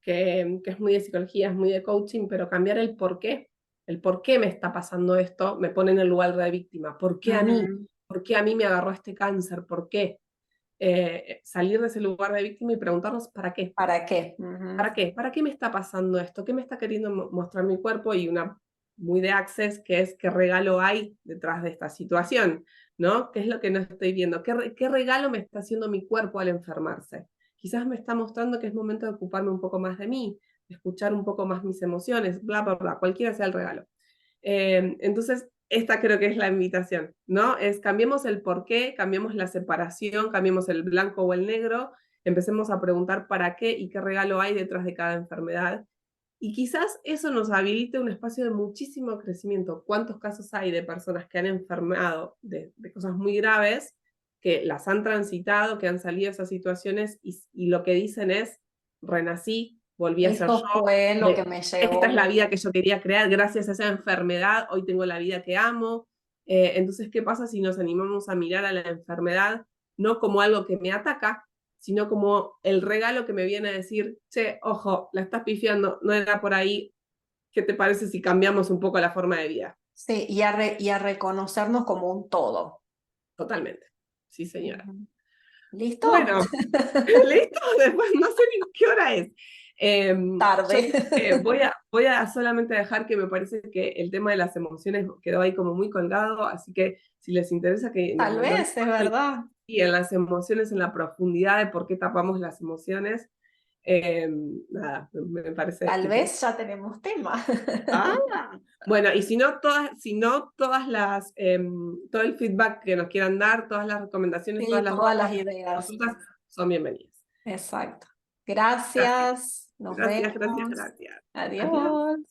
Speaker 1: que es muy de psicología, es muy de coaching, pero cambiar el por qué. El por qué me está pasando esto me pone en el lugar de víctima. ¿Por qué a mí?
Speaker 2: Ujú.
Speaker 1: ¿Por qué a mí me agarró este cáncer? ¿Por qué? Salir de ese lugar de víctima y preguntarnos ¿para qué?
Speaker 2: ¿Para qué? Ujú.
Speaker 1: ¿Para qué? ¿Para qué me está pasando esto? ¿Qué me está queriendo mostrar mi cuerpo? Y una muy de Access, que es qué regalo hay detrás de esta situación, ¿no? ¿Qué es lo que no estoy viendo? ¿Qué regalo me está haciendo mi cuerpo al enfermarse? Quizás me está mostrando que es momento de ocuparme un poco más de mí, de escuchar un poco más mis emociones, bla, bla, bla, cualquiera sea el regalo. Entonces, esta creo que es la invitación, ¿no? Es cambiemos el por qué, cambiemos la separación, cambiemos el blanco o el negro, empecemos a preguntar para qué y qué regalo hay detrás de cada enfermedad. Y quizás eso nos habilite un espacio de muchísimo crecimiento. ¿Cuántos casos hay de personas que han enfermado de cosas muy graves, que las han transitado, que han salido de esas situaciones y lo que dicen es, renací, volví a ser
Speaker 2: Esto
Speaker 1: yo,
Speaker 2: fue lo que me
Speaker 1: esta es la
Speaker 2: llevó.
Speaker 1: vida que yo quería crear, gracias a esa enfermedad, hoy tengo la vida que amo. Entonces, ¿qué pasa si nos animamos a mirar a la enfermedad no como algo que me ataca, sino como el regalo que me viene a decir, che, ojo, la estás pifiando, no era por ahí, ¿qué te parece si cambiamos un poco la forma de vida?
Speaker 2: Sí, y a reconocernos como un todo.
Speaker 1: Totalmente, sí señora.
Speaker 2: Ujú. ¿Listo?
Speaker 1: Bueno, listo, después no sé ni qué hora es. Yo
Speaker 2: Tarde.
Speaker 1: voy a solamente dejar que me parece que el tema de las emociones quedó ahí como muy colgado, así que si les interesa que
Speaker 2: Tal
Speaker 1: nos
Speaker 2: vez, es verdad.
Speaker 1: y en las emociones, en la profundidad de por qué tapamos las emociones, eh, nada, me parece
Speaker 2: Tal
Speaker 1: interesante.
Speaker 2: vez ya tenemos tema.
Speaker 1: Ah, bueno, y si no todas las, todo el feedback que nos quieran dar, todas las recomendaciones, todas
Speaker 2: Sí,
Speaker 1: las
Speaker 2: todas
Speaker 1: dudas,
Speaker 2: las ideas.
Speaker 1: consultas, son bienvenidas.
Speaker 2: Exacto.
Speaker 1: Gracias,
Speaker 2: Gracias. Nos
Speaker 1: gracias, gracias,
Speaker 2: vemos.
Speaker 1: gracias. Adiós.
Speaker 2: Adiós.